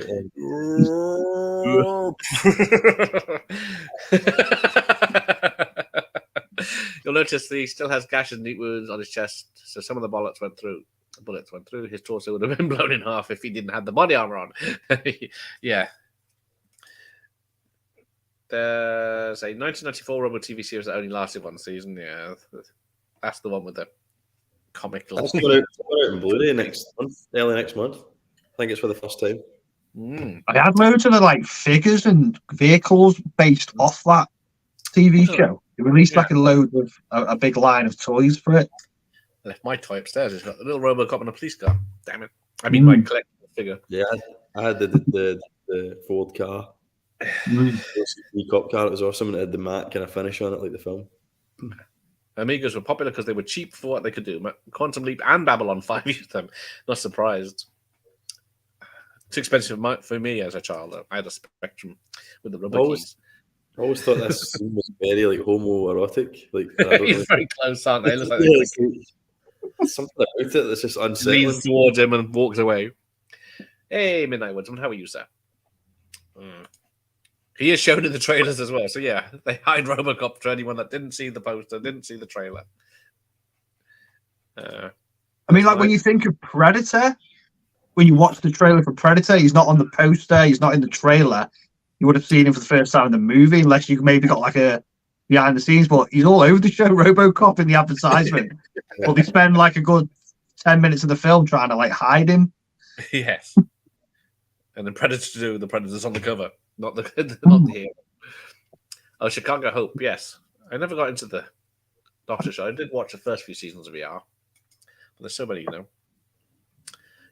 You'll notice that he still has gashes and deep wounds on his chest, so some of the bullets went through. His torso would have been blown in half if he didn't have the body armor on. Yeah. There's a 1994 Robo TV series that only lasted one season. Yeah, that's the one with the comic. That's coming out in Blu-ray next month, early next month. I think it's for the first time. I had loads of like figures and vehicles based off that TV show. They released like a load of a big line of toys for it. I left my toy upstairs. It's got a little Robocop and a police car. Damn it! I mean, my collectible figure. Yeah, I had the Ford car. The cop car. It was awesome, and it had the Mac kind of finish on it, like the film. Amigas were popular because they were cheap for what they could do. Quantum Leap and Babylon 5 used them. Not surprised. Too expensive for me as a child. I had a Spectrum with the rubber keys. I always thought this scene was very like homoerotic. Like he's very close, aren't they? Looks like something about it that's just unsettling. Leans towards him and walks away. Hey, Midnight Woodsman, how are you, sir? He is shown in the trailers as well. So yeah, they hide Robocop for anyone that didn't see the poster, didn't see the trailer. I mean, like when you think of Predator, when you watch the trailer for Predator, he's not on the poster, he's not in the trailer. You would have seen him for the first time in the movie, unless you maybe got like a behind the scenes, but he's all over the show, Robocop in the advertisement. But they spend like a good 10 minutes of the film trying to like hide him. Yes. And the Predator's on the cover, not the hero. Oh, Chicago Hope, yes. I never got into the Doctor show. I did watch the first few seasons of ER. But there's so many,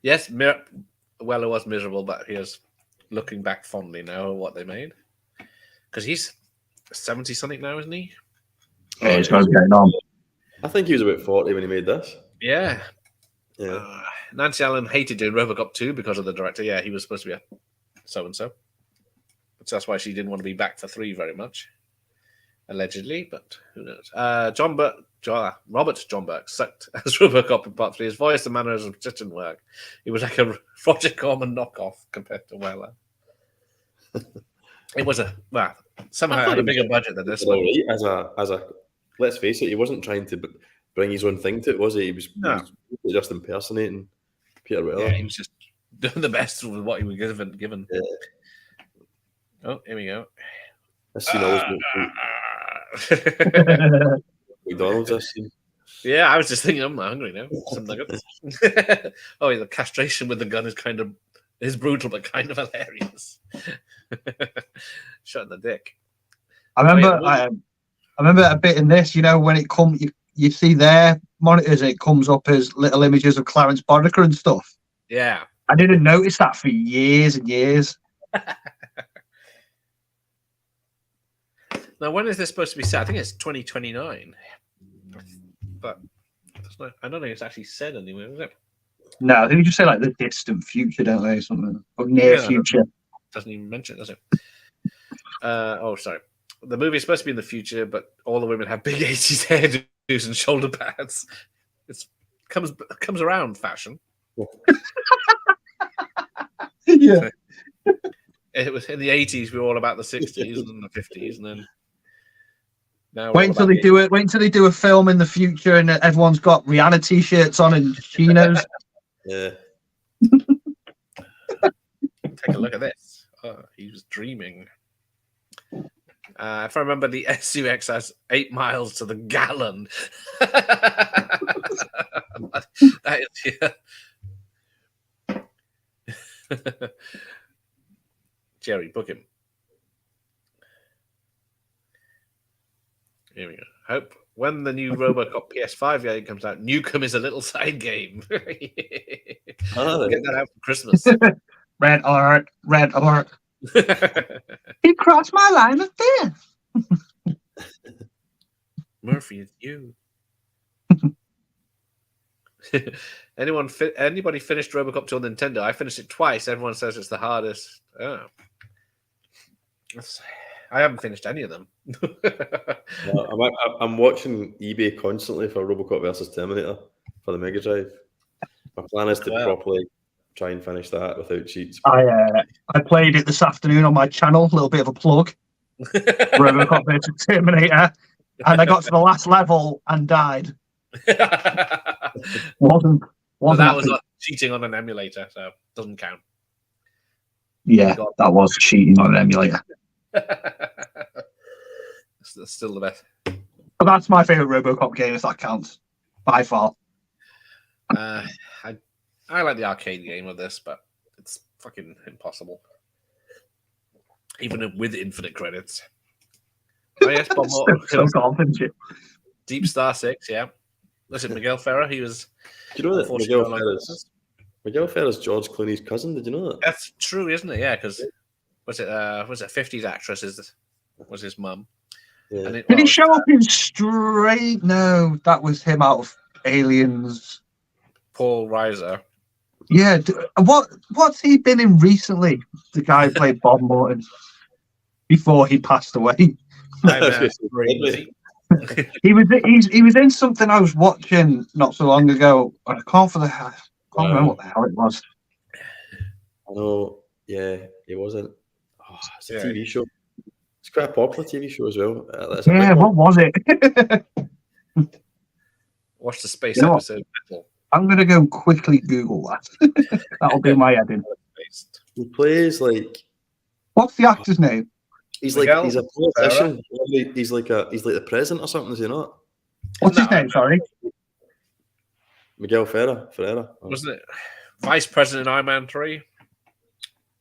Yes, it was miserable, but he is looking back fondly now at what they made. Because he's 70-something now, isn't he? Yeah, he's going on. I think he was about 40 when he made this. Yeah. Yeah. Nancy Allen hated doing Robocop 2 because of the director. Yeah, he was supposed to be a so-and-so. So that's why she didn't want to be back for 3 very much. Allegedly, but who knows? Robert John Burke sucked as Robocop in Part 3. His voice and mannerisms just didn't work. He was like a Roger Corman knockoff compared to Weller. It was somehow had a bigger budget than this one. As a let's face it, he wasn't trying to bring his own thing to it, was he? He was just impersonating Peter Weller. Yeah, he was just doing the best with what he was given. Yeah. Oh, here we go. This scene always McDonald's. This scene. Yeah, I was just thinking, I'm hungry now. Some nuggets. Oh, yeah, the castration with the gun is brutal, but kind of hilarious. Shot in the dick. I remember a bit in this. When it comes, you see their monitors. It comes up as little images of Clarence Boddicker and stuff. Yeah, I didn't notice that for years and years. Now, when is this supposed to be set? I think it's 2029. But I don't think it's actually said anywhere, is it? No, I think you just say like the distant future, don't they? Something or near future. Doesn't even mention it, does it? Sorry. The movie is supposed to be in the future, but all the women have big 80s hairdos and shoulder pads. It comes around fashion. Yeah. It was in the 80s. We were all about the 60s and the 50s, and then now wait until they do it. Wait until they do a film in the future, and everyone's got Rihanna t-shirts on and chinos. Yeah. Take a look at this. Oh, he was dreaming. If I remember, the SUX has 8 miles to the gallon. That is, yeah. Jerry, book him. Here we go. Hope when the new Robocop PS5 game comes out, Nukem is a little side game. Get that out for Christmas. Red alert. He crossed my line of death. Murphy, it's you. Anybody finished Robocop 2 on Nintendo? I finished it twice. Everyone says it's the hardest. Oh. I haven't finished any of them. No, I'm watching eBay constantly for Robocop versus Terminator for the Mega Drive. My plan is to Wow. properly try and finish that without cheats. I played it this afternoon on my channel. A little bit of a plug. Robocop versus Terminator, and I got to the last level and died. Wasn't But that was happy. not cheating on an emulator, so doesn't count. Yeah, that was cheating on an emulator. It's still the best. But that's my favorite Robocop game, if that counts, by far. I like the arcade game of this, but it's fucking impossible. Even with infinite credits. Oh yes, Bob Moore. So confident, shit. Deep Star 6, yeah. Listen, Miguel Ferrer, he was. Do you know that unfortunately Miguel Ferrer's George Clooney's cousin? Did you know that? That's true, isn't it? Yeah, because was it 50s actress was his mum. Yeah. Did he show up in Straight? No, that was him out of Aliens. Paul Reiser. Yeah, what's he been in recently? The guy who played Bob Morton before he passed away. He was in something I was watching not so long ago. I can't remember what the hell it was. I know. Yeah, it wasn't. Oh, it's a Yeah. TV show. It's quite a popular TV show as well. Yeah, what was it? Watch the space You know what? episode. Metal. I'm going to go quickly Google that. That'll do my head in. Based. He plays like What's the actor's name? he's Miguel a politician. He's like the president or something. Is he not? What's his name? Sorry. Miguel Ferreira. Wasn't it Vice President in Iron Man 3?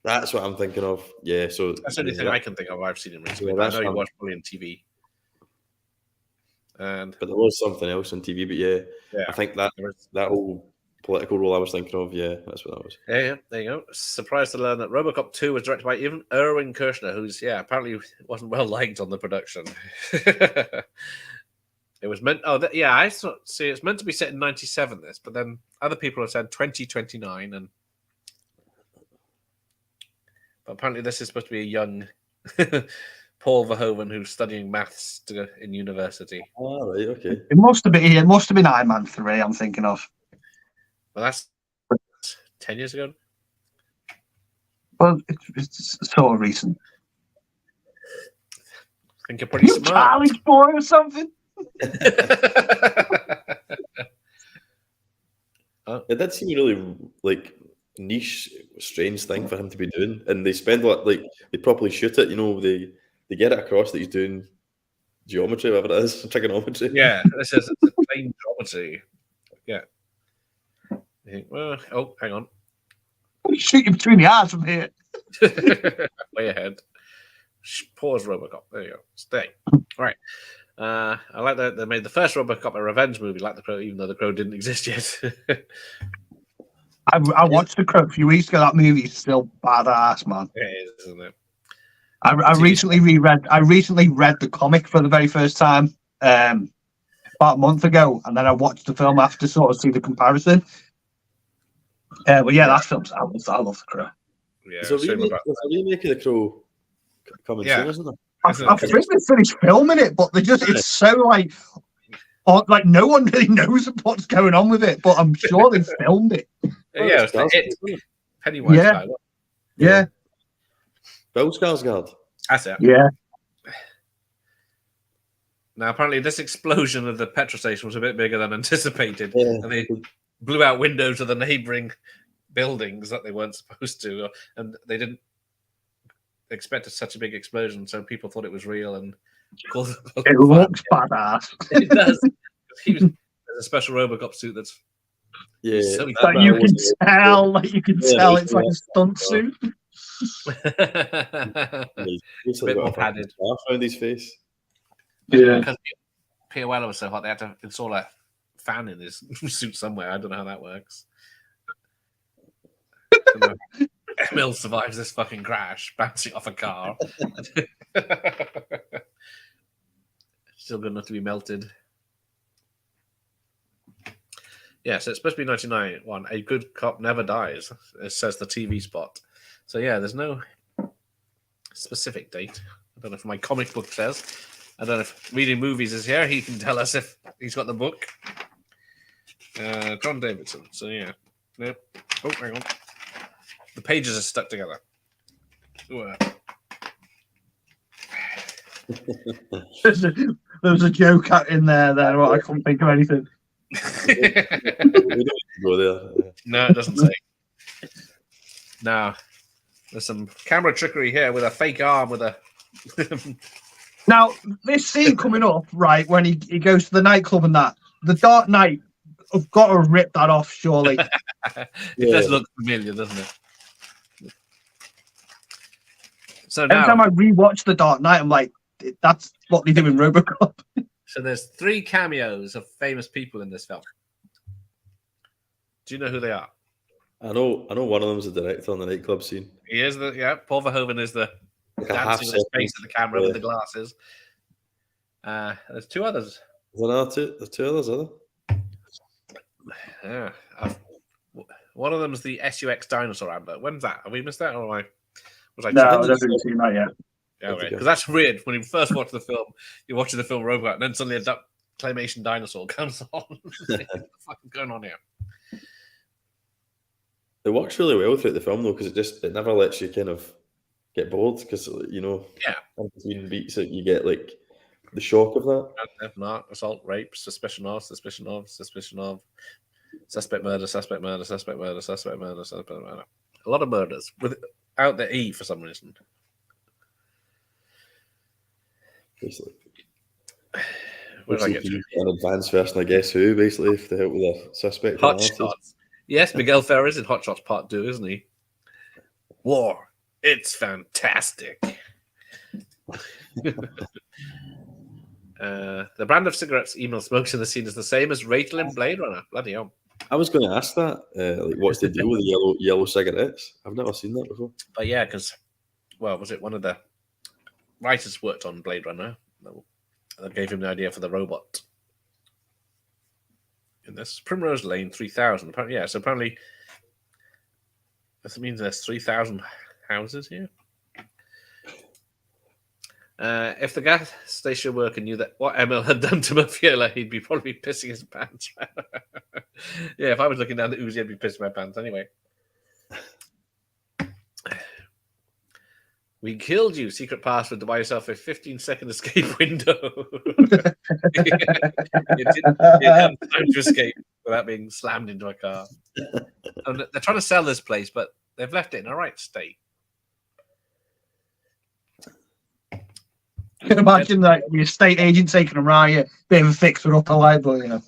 That's what I'm thinking of. Yeah, so That's the only thing I can think of. I've seen him recently. Yeah, But I that's know he fun. watched brilliant TV. And But there was something else on TV. But yeah, I think that whole political role I was thinking of. Yeah, that's what that was. yeah, there you go. Surprised to learn that Robocop 2 was directed by even Erwin Kirschner, who's apparently wasn't well liked on the production. It was meant. Oh, I see. It's meant to be set in '97. This, but then other people have said 2029, and but apparently this is supposed to be a young Paul Verhoeven who's studying maths in university. Oh, right, okay. It must have been Iron Man 3. I'm thinking of. Well, that's 10 years ago. Well, it's sort of recent. I think you're pretty smart. Charlie's boy or something. It did seem really like niche, strange thing for him to be doing, and they spend a lot. Like they properly shoot it. You know, they get it across that he's doing geometry, whatever it is, trigonometry. Yeah, this is plain geometry. Yeah. You think, well, oh, hang on. Shoot you between the eyes from here. Way ahead. Pause Robocop. There you go. Stay. All right. I like that they made the first Robocop a revenge movie, like The Crow, even though The Crow didn't exist yet. I watched The Crow a few weeks ago. That movie is still badass, man. It is, isn't it? I recently read the comic for the very first time about a month ago, and then I watched the film after to sort of see the comparison. But yeah, that film's I love The Crow. Yeah, There's a remake of The Crow coming soon, isn't there? I think they finished filming it, but it's so like no one really knows what's going on with it, but I'm sure they filmed it. Yeah, it's Pennywise. Yeah. Yeah. Bill Skarsgård. That's it. Yeah. Now, apparently, this explosion of the petrol station was a bit bigger than anticipated, Yeah. and they blew out windows of the neighboring buildings that they weren't supposed to, and they didn't expect such a big explosion, so people thought it was real and called it looks badass. It does. There's a special Robocop suit that's so you can tell it's like a stunt suit. A bit more padded around his face. Yeah, because Pierre Weller was so hot, they had to install a fan in his suit somewhere. I don't know how that works. Emil survives this fucking crash, bouncing off a car. Still good enough to be melted. Yeah, so it's supposed to be 1991. A good cop never dies, it says the TV spot. So yeah, there's no specific date. I don't know if my comic book says. I don't know if reading movies is here. He can tell us if he's got the book. John Davidson. So yeah. Nope. Oh, hang on. The pages are stuck together. There's a joke in there. Well, I couldn't think of anything. We don't go there. No, it doesn't say. No. There's some camera trickery here with a fake arm with a... Now, this scene coming up, right, when he goes to the nightclub and that, the Dark Knight, I've got to rip that off, surely. It does look familiar, doesn't it? So Every now, time I rewatch the Dark Knight, I'm like, that's what they do in Robocop. so there's 3 cameos of famous people in this film. Do you know who they are? I know one of them is the director on the nightclub scene. He is Paul Verhoeven is the Like a half dancing with his face second. at the camera with the glasses. There's 2 others. Is there another two? There's 2 others, are Yeah. One of them is the SUX dinosaur advert. When's that? Have we missed that? Or was I No, I tripping? haven't seen that yet. Yeah, okay. Because that's weird. When you first watch the film, you're watching the film Robot, and then suddenly a duck claymation dinosaur comes on. What the fuck is going on here? It works really well throughout the film though, because it never lets you kind of get bored, because in between beats you get like the shock of that. If not, assault, rape, suspect murder, suspect murder. A lot of murders without the E for some reason. Basically. Where did I get to? An advanced version of Guess Who, basically, to help with the suspect. Hot analysis. Shots. Yes, Miguel Ferrer is in Hot Shots Part 2, isn't he? War. It's fantastic. The brand of cigarettes Emil smokes in the scene is the same as Rachel in Blade Runner. Bloody hell. I was going to ask that. What's the deal with the yellow cigarettes? I've never seen that before. But yeah, because, was it one of the writers worked on Blade Runner that gave him the idea for the robot? In this Primrose Lane 3000. Apparently this means there's 3,000 houses here. If the gas station worker knew that what Emil had done to Mafiola, he'd be probably pissing his pants. Yeah, if I was looking down the Uzi, I'd be pissing my pants anyway. We killed you. Secret password to buy yourself a 15-second escape window. You didn't have time to escape without being slammed into a car. And they're trying to sell this place, but they've left it in a right state. You can imagine that the estate agent taking them around, bit of a fixer up a libel,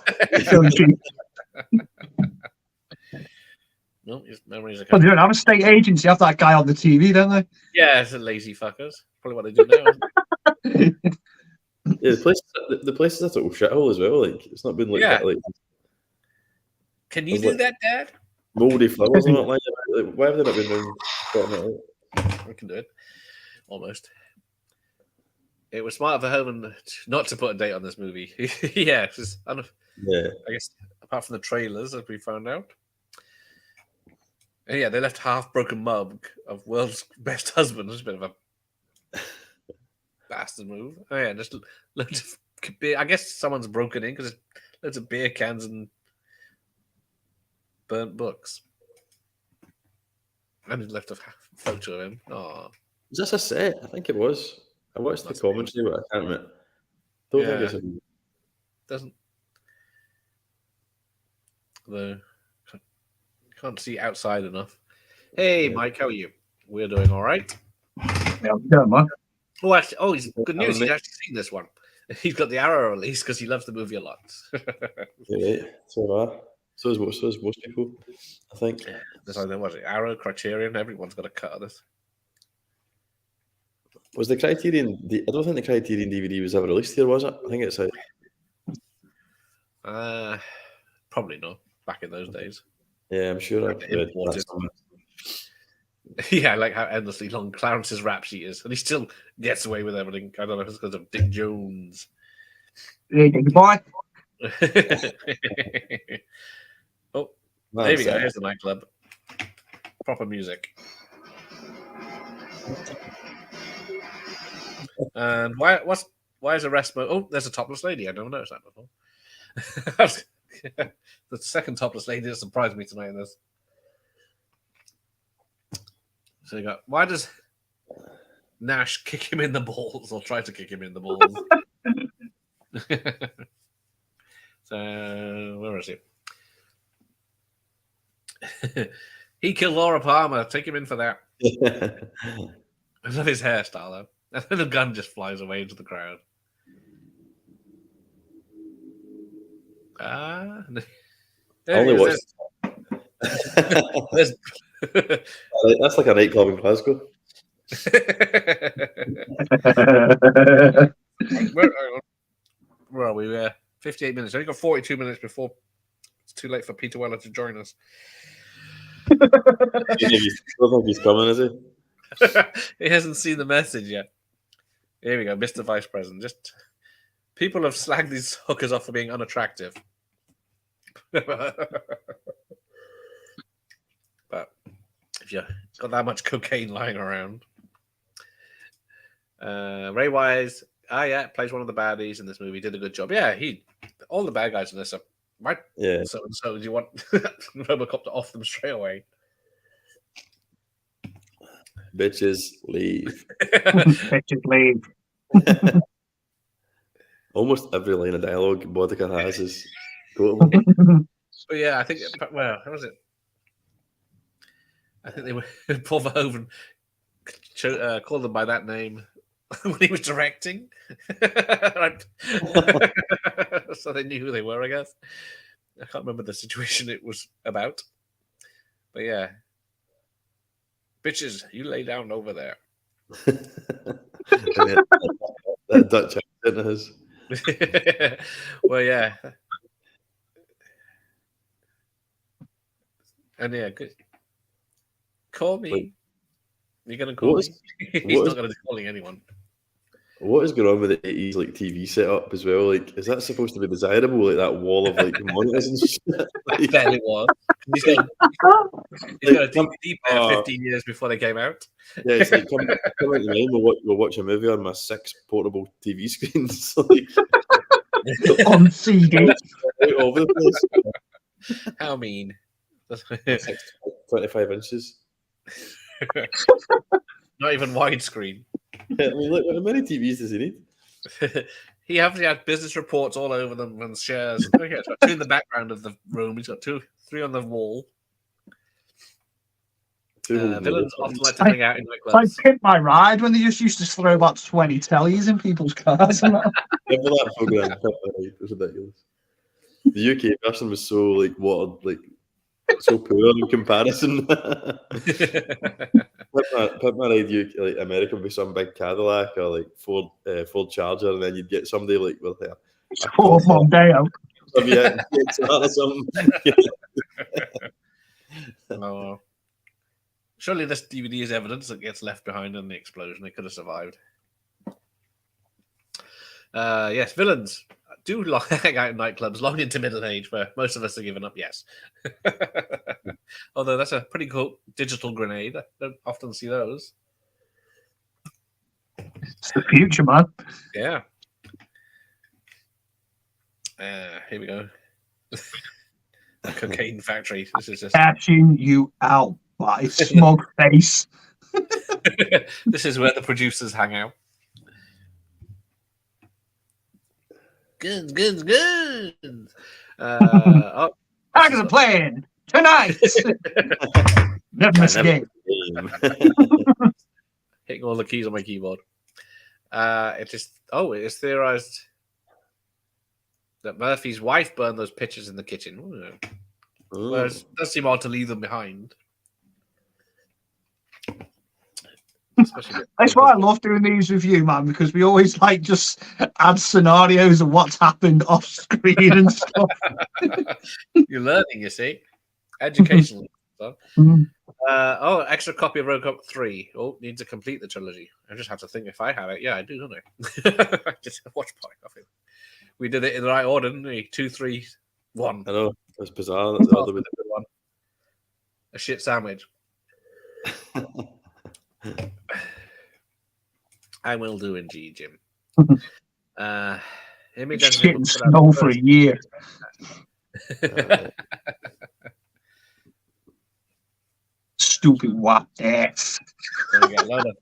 No, his memories are But coming. they don't have a state agency, they have that guy on the TV, don't they? Yeah, it's a lazy fuckers. Probably what they do now. Yeah, the place is a total shithole as well. Like, it's not been like that. Like, Can you do that, Dad? moldy flowers and all like that. Like, why have they not been doing sorting it out? We can do it. Almost. It was smart of Verhoeven not to put a date on this movie. Yeah, Yeah. I guess apart from the trailers, as we found out. Yeah, they left half-broken mug of world's best husband. It's a bit of a bastard move. Oh yeah, just loads of beer. I guess someone's broken in because there's loads of beer cans and burnt books. And he left a photo of him. Oh, Was this a set? I think it was. I watched the commentary, but I can't remember. Don't think it's a... Doesn't the can't see outside enough. Hey, Mike, how are you? We're doing all right. Yeah, man. Oh, actually, he's good news. He's actually seen this one. He's got the Arrow release because he loves the movie a lot. Yeah, so is most people, I think. There's like, what is it? Arrow, Criterion. Everyone's got a cut of this. Was the Criterion? I don't think the Criterion DVD was ever released here, was it? I think it's out. Probably not. Back in those days. Yeah, I'm sure I've read that somewhere. Yeah, I like how endlessly long Clarence's rap sheet is, and he still gets away with everything. I don't know if it's because of Dick Jones. Hey, goodbye. Oh, there we go. Here's the nightclub. Proper music. And why is arrest mode? Oh, there's a topless lady. I never noticed that before. The second topless lady that surprised me tonight in this. So you got, why does Nash kick him in the balls or try to kick him in the balls? So where is he? He killed Laura Palmer. Take him in for that. I love his hairstyle though. And then the gun just flies away into the crowd. I only watched. That's like a nightclub in Glasgow. Where are we? 58 minutes. I only got 42 minutes before it's too late for Peter Weller to join us. I don't think he's coming, is he? He hasn't seen the message yet. Here we go, Mr. Vice President. Just people have slagged these hookers off for being unattractive. But if you got that much cocaine lying around, Ray Wise, plays one of the baddies in this movie. Did a good job. Yeah, all the bad guys in this are right. Yeah. So do you want Robocop to off them straight away? Bitches leave. Bitches leave. Almost every line of dialogue Boddicker has is quotable. But yeah, I think. Well, how was it? I think they were Paul Verhoeven called them by that name when he was directing, so they knew who they were. I guess I can't remember the situation it was about, but yeah, bitches, you lay down over there. That Dutch accent is. Well, yeah, and yeah, good. Call me. Wait. You're gonna call me? He's not gonna be calling anyone. What is going on with the 80s like TV setup as well? Like, is that supposed to be desirable? Like that wall of like monitors and shit? I bet it was. He's got a DVD player 15 years before they came out. Yeah, it's like come out to mine. We'll watch a movie on my 6 portable TV screens. Like, On CD. all over the place. How mean. 25 inches. Not even widescreen. Yeah, I mean, look, how many TVs does he need? He obviously had business reports all over them and shares. Okay, he's got 2 in the background of the room. He's got 3 on the wall. Villains often like to hang out in nightclubs. Like Pimp My Ride when they just used to throw about 20 tellies in people's cars. And that. Remember that program? It was ridiculous. The UK version was so like watered, like so poor in comparison. Put my Ride UK, like America would be some big Cadillac or like Ford Charger, and then you'd get somebody like with a Ford Mondeo. or something. Oh. Surely this DVD is evidence that gets left behind in the explosion. They could have survived. Yes, villains do hang out in nightclubs long into middle age, where most of us are giving up. Yes. Although that's a pretty cool digital grenade. I don't often see those. It's the future, man. Yeah. Here we go. A cocaine factory. This is just Catching you out by smug face. This is where the producers hang out. Guns. Back of the plan tonight. Never miss a game. Hitting all the keys on my keyboard. It is theorized that Murphy's wife burned those pictures in the kitchen. Whereas it does seem odd to leave them behind. That's why I love doing these with you, man, because we always like just add scenarios of what's happened off screen and stuff. You're learning, you see. Educational stuff. Extra copy of Robocop 3. Oh, need to complete the trilogy. I just have to think if I have it. Yeah, I do, don't I? Just watch part of it. We did it in the right order, didn't we? 2, 3, 1. I know. That's bizarre. That's all the way to one. A shit sandwich. I will do indeed, Jim. Image Shit Engineering and put out snow the for a first- year. Stupid whack ass. So we get a load of-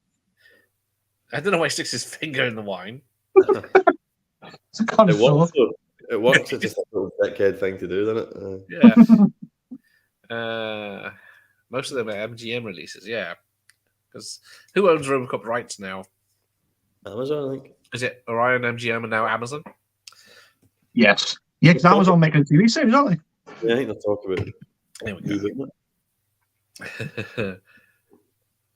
I don't know why he sticks his finger in the wine. It's a kind It of works. sauce. Though. It works. It's just a little dickhead thing to do, doesn't it? Yeah. Most of them are MGM releases, yeah. Because who owns Robocop rights now? Amazon, I think. Is it Orion, MGM, and now Amazon? Yes. Yeah, because Amazon making a TV series, aren't they? Yeah, I think they'll talk about it. There we News, go. isn't it?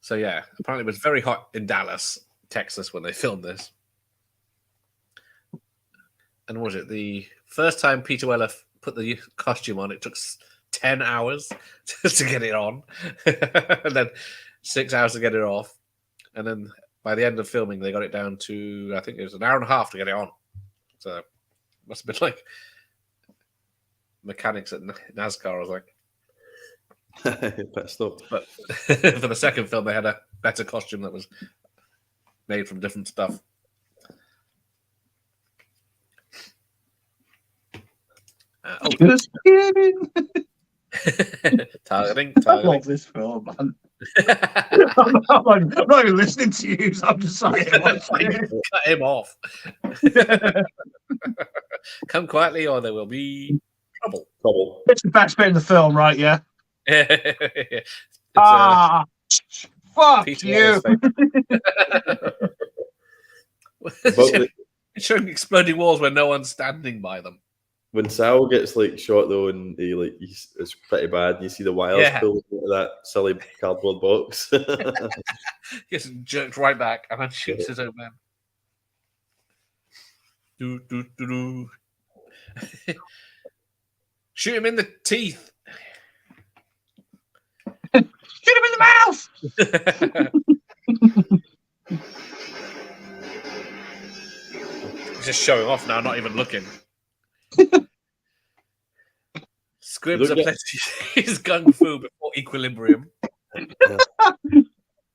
So yeah, apparently it was very hot in Dallas, Texas, when they filmed this. And what was it the first time Peter Weller put the costume on? It took 10 hours to get it on, and then 6 hours to get it off, and then by the end of filming, they got it down to I think it was an hour and a half to get it on. So it must have been like mechanics at NASCAR. I was like, Pissed off. but for the second film, they had a better costume that was made from different stuff. Just kidding. targeting. I love this film, man. I'm not even listening to you. So I'm just saying. Cut him off. Come quietly, or there will be trouble. Trouble. It's the best bit in the film, right? Yeah. It's, Fuck Peter you. It's showing exploding walls where no one's standing by them. When Sal gets like shot though, and it's pretty bad, and you see the wires pulled into that silly cardboard box. Gets jerked right back and then shoots his own man. Shoot him in the teeth. Shoot him in the mouth. He's just showing off now, not even looking. Squibs are plenty his gung fu before equilibrium.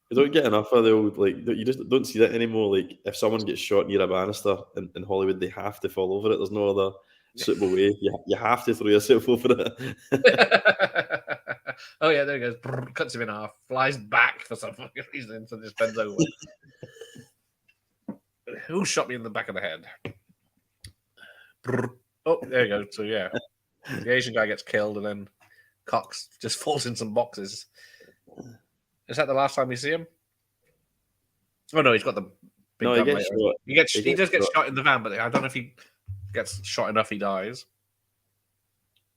You don't get enough of the old, like, you just don't see that anymore. Like, if someone gets shot near a banister in Hollywood, they have to fall over it. There's no other suitable way. You have to throw yourself over it. Oh, yeah, there he goes. Brrr, cuts him in half, flies back for some fucking reason, so just bends over. Who shot me in the back of the head? Brrr. Oh, there you go. So, yeah, the Asian guy gets killed, and then Cox just falls in some boxes. Is that the last time we see him? Oh no, he's got the big gun later. He does get shot in the van, but I don't know if he gets shot enough. He dies.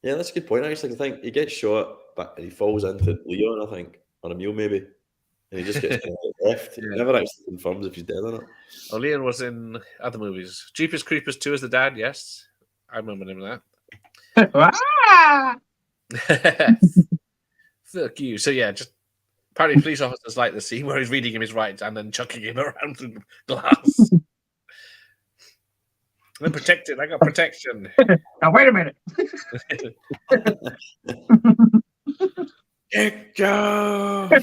Yeah, that's a good point. Actually, I think he gets shot, but he falls into Leon, I think, on a mule maybe, and he just gets left. He never actually confirms if he's dead or not. Oh, Leon was in other movies. Jeepers Creepers 2 as the dad. Yes, I remember him in that. Fuck you. So yeah, just. Apparently, police officers like the scene where he's reading him his rights and then chucking him around through the glass. I'm protected. I got protection. Now wait a minute. Kick Joe. I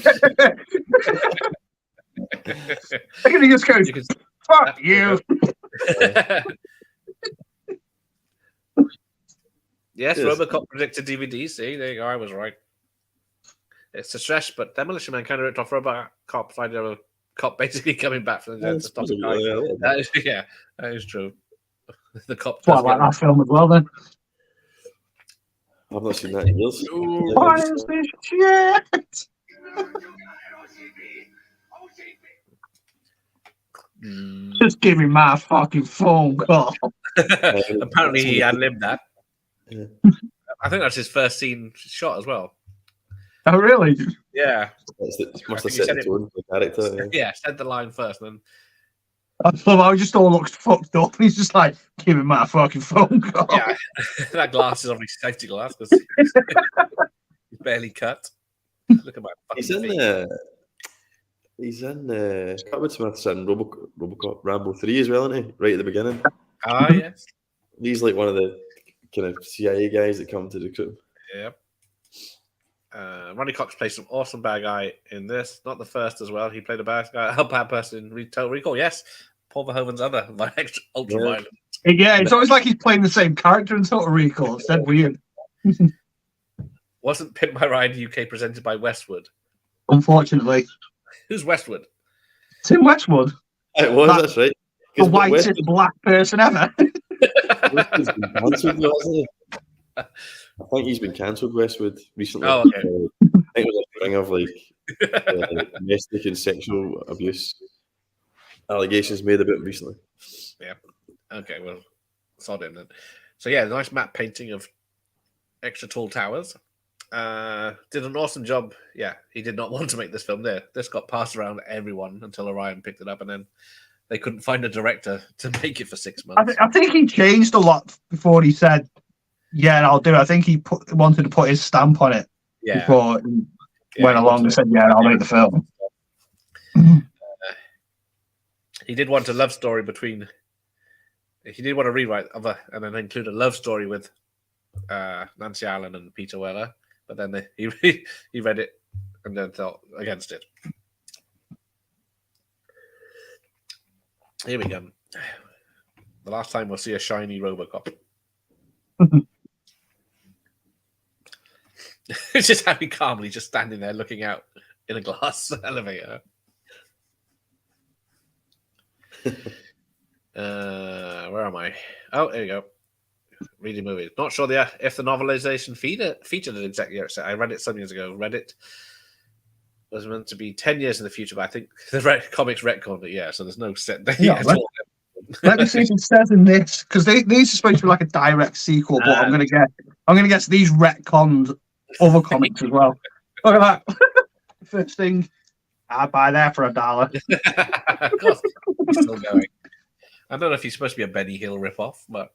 can just go. Fuck you. Yes, Robocop predicted DVD. See, there you go. I was right. It's a stretch, but Demolition Man kind of ripped off Robocop. So I know a cop basically coming back from the dead to stop the guy. That is true. The cop. Well, I like that film as well. Then I've not seen that in years. what is this shit? Just give me my fucking phone call. Apparently, he ad-libbed that. Yeah. I think that's his first scene shot as well. Oh, really? Yeah. Must have set the tone for the character. Yeah, said the line first, then. I just all looks fucked up. He's just like, give me my fucking phone call. Yeah, that glass is obviously safety glass because he's barely cut. Look at my fucking feet. He's in Kevin Smith's in Robocop Rambo 3 as well, isn't he? Right at the beginning. Ah, yes. He's like one of the kind of CIA guys that come to recruit him. Yep. Ronnie Cox plays some awesome bad guy in this. Not the first as well. He played a bad guy, a bad person in Total Recall. Yes, Paul Verhoeven's other ultra violent. Yeah, it's always like he's playing the same character in Total Recall. It's dead weird. Wasn't Pimp My Ride UK presented by Westwood? Unfortunately. Who's Westwood? Tim Westwood. It was, that's right. The whitest black person ever. Westwood's been cancelled, hasn't he? I think he's been cancelled, Westwood, recently. Oh, okay. I think it was a thing of like domestic and sexual abuse allegations made about him recently. Yeah. Okay, well, sod him then. So yeah, nice matte painting of extra tall towers. Did an awesome job. Yeah, he did not want to make this film there. This got passed around everyone until Orion picked it up, and then they couldn't find a director to make it for 6 months. I think he changed a lot before he said, "Yeah, I'll do it." I think he wanted to put his stamp on it before he went along and said, "Yeah, I'll make the film." He did want a love story between. He did want to rewrite and then include a love story with Nancy Allen and Peter Weller, but then he read it and then thought against it. Here we go. The last time we'll see a shiny Robocop. It's just Harry calmly just standing there looking out in a glass elevator. Where am I? Oh, there you go. Reading movies. Not sure if the novelization featured it exactly. I read it some years ago. Read it was meant to be 10 years in the future, but I think the comics retconned it. Yeah, so there's no set date at all. Let me see if it says in this, because these are supposed to be like a direct sequel, but I'm gonna guess these retconned other comics as well. Look at that. First thing, I'd buy that for $1. Of course, he's still going. I don't know if he's supposed to be a Benny Hill ripoff, but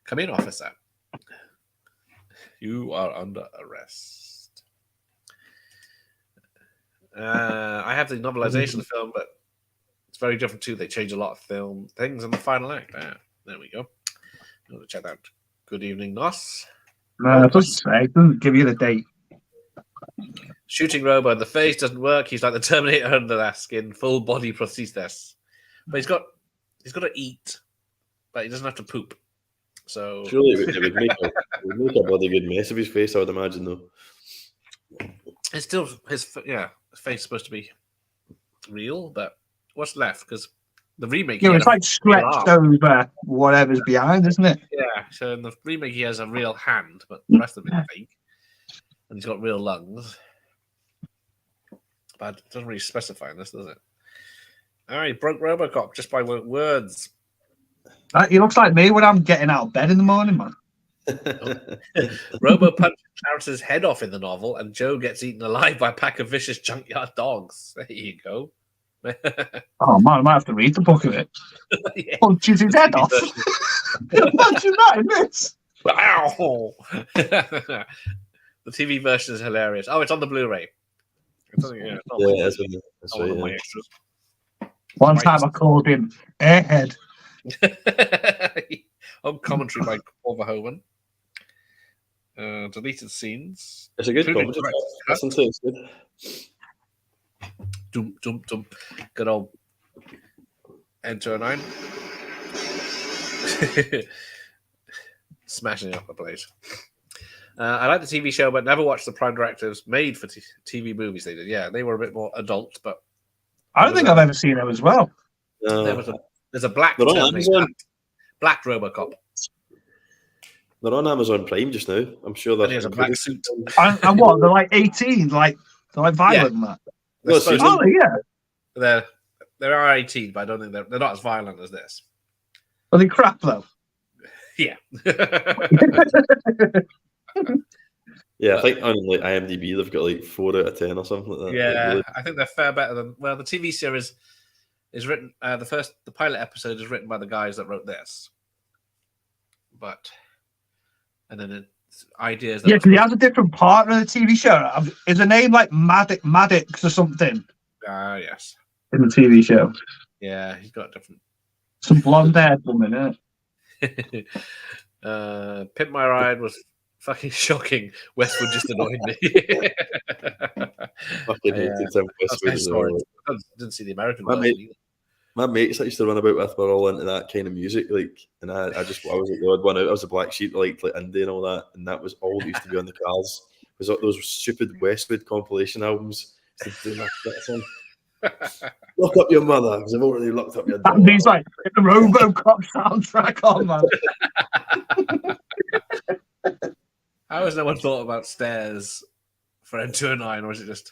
come in, officer. You are under arrest. I have the novelization of the film, but it's very different too. They change a lot of film things in the final act. There we go. I'm going to check that. Good evening, Nos. No, it doesn't say. It doesn't give you the date. Shooting Robo, the face doesn't work. He's like the Terminator under that skin, full body prosthesis. But he's got to eat, but he doesn't have to poop. So surely it would make a bloody good mess of his face, I would imagine, though. It's still his face is supposed to be real, but what's left? Because the remake, it's like stretched over whatever's behind, isn't it? Yeah. So in the remake, he has a real hand, but the rest of it is fake, and he's got real lungs. But it doesn't really specify in this, does it? All right, broke Robocop just by words. He looks like me when I'm getting out of bed in the morning, man. Robo punches Clarence's head off in the novel, and Joe gets eaten alive by a pack of vicious junkyard dogs. There you go. Oh man, I might have to read the book of it. Yeah. Punches his head off. Imagine that in this. Wow. The TV version is hilarious. Oh, it's on the Blu-ray. That's right. One time I called him Airhead. On commentary by Paul Verhoeven. Deleted scenes. It's a good commentary. Listen to it. It's good. Dum. Good old Enter 9. Smashing up the place. I like the TV show, but never watched the Prime Directives made for TV movies they did. Yeah, they were a bit more adult, but I don't think I've ever seen them as well. There's a black Black Robocop. They're on Amazon Prime just now. I'm sure that he has a black suit. And what? They're like 18, they're like violent and that. They are 18, but I don't think they're not as violent as this. Are they crap though? Yeah. Yeah, I think on like IMDb they've got like 4 out of 10 or something like that. Yeah, really. I think they're fair better than the TV series is written. The pilot episode is written by the guys that wrote this, and then it's ideas. Yeah, because he has a different partner in the TV show. Is a name like Maddox or something? Yes. In the TV show. Yeah, he's got different. Some blonde-haired woman, Pimp My Ride was Fucking shocking. Westwood just annoyed me. Fucking hated Tim Westwood as well. I didn't see the American My version mate- either. My mates I used to run about with were all into that kind of music, like, and I was like the odd one out. I was the black sheep, like indie and all that, and that was all that used to be on the cars. Was those stupid Westwood compilation albums? Used to do that song. Lock up your mother, because I've already locked up your That daughter. means like the Robocop soundtrack on, man. How has no one thought about Stairs for N209, or is it just?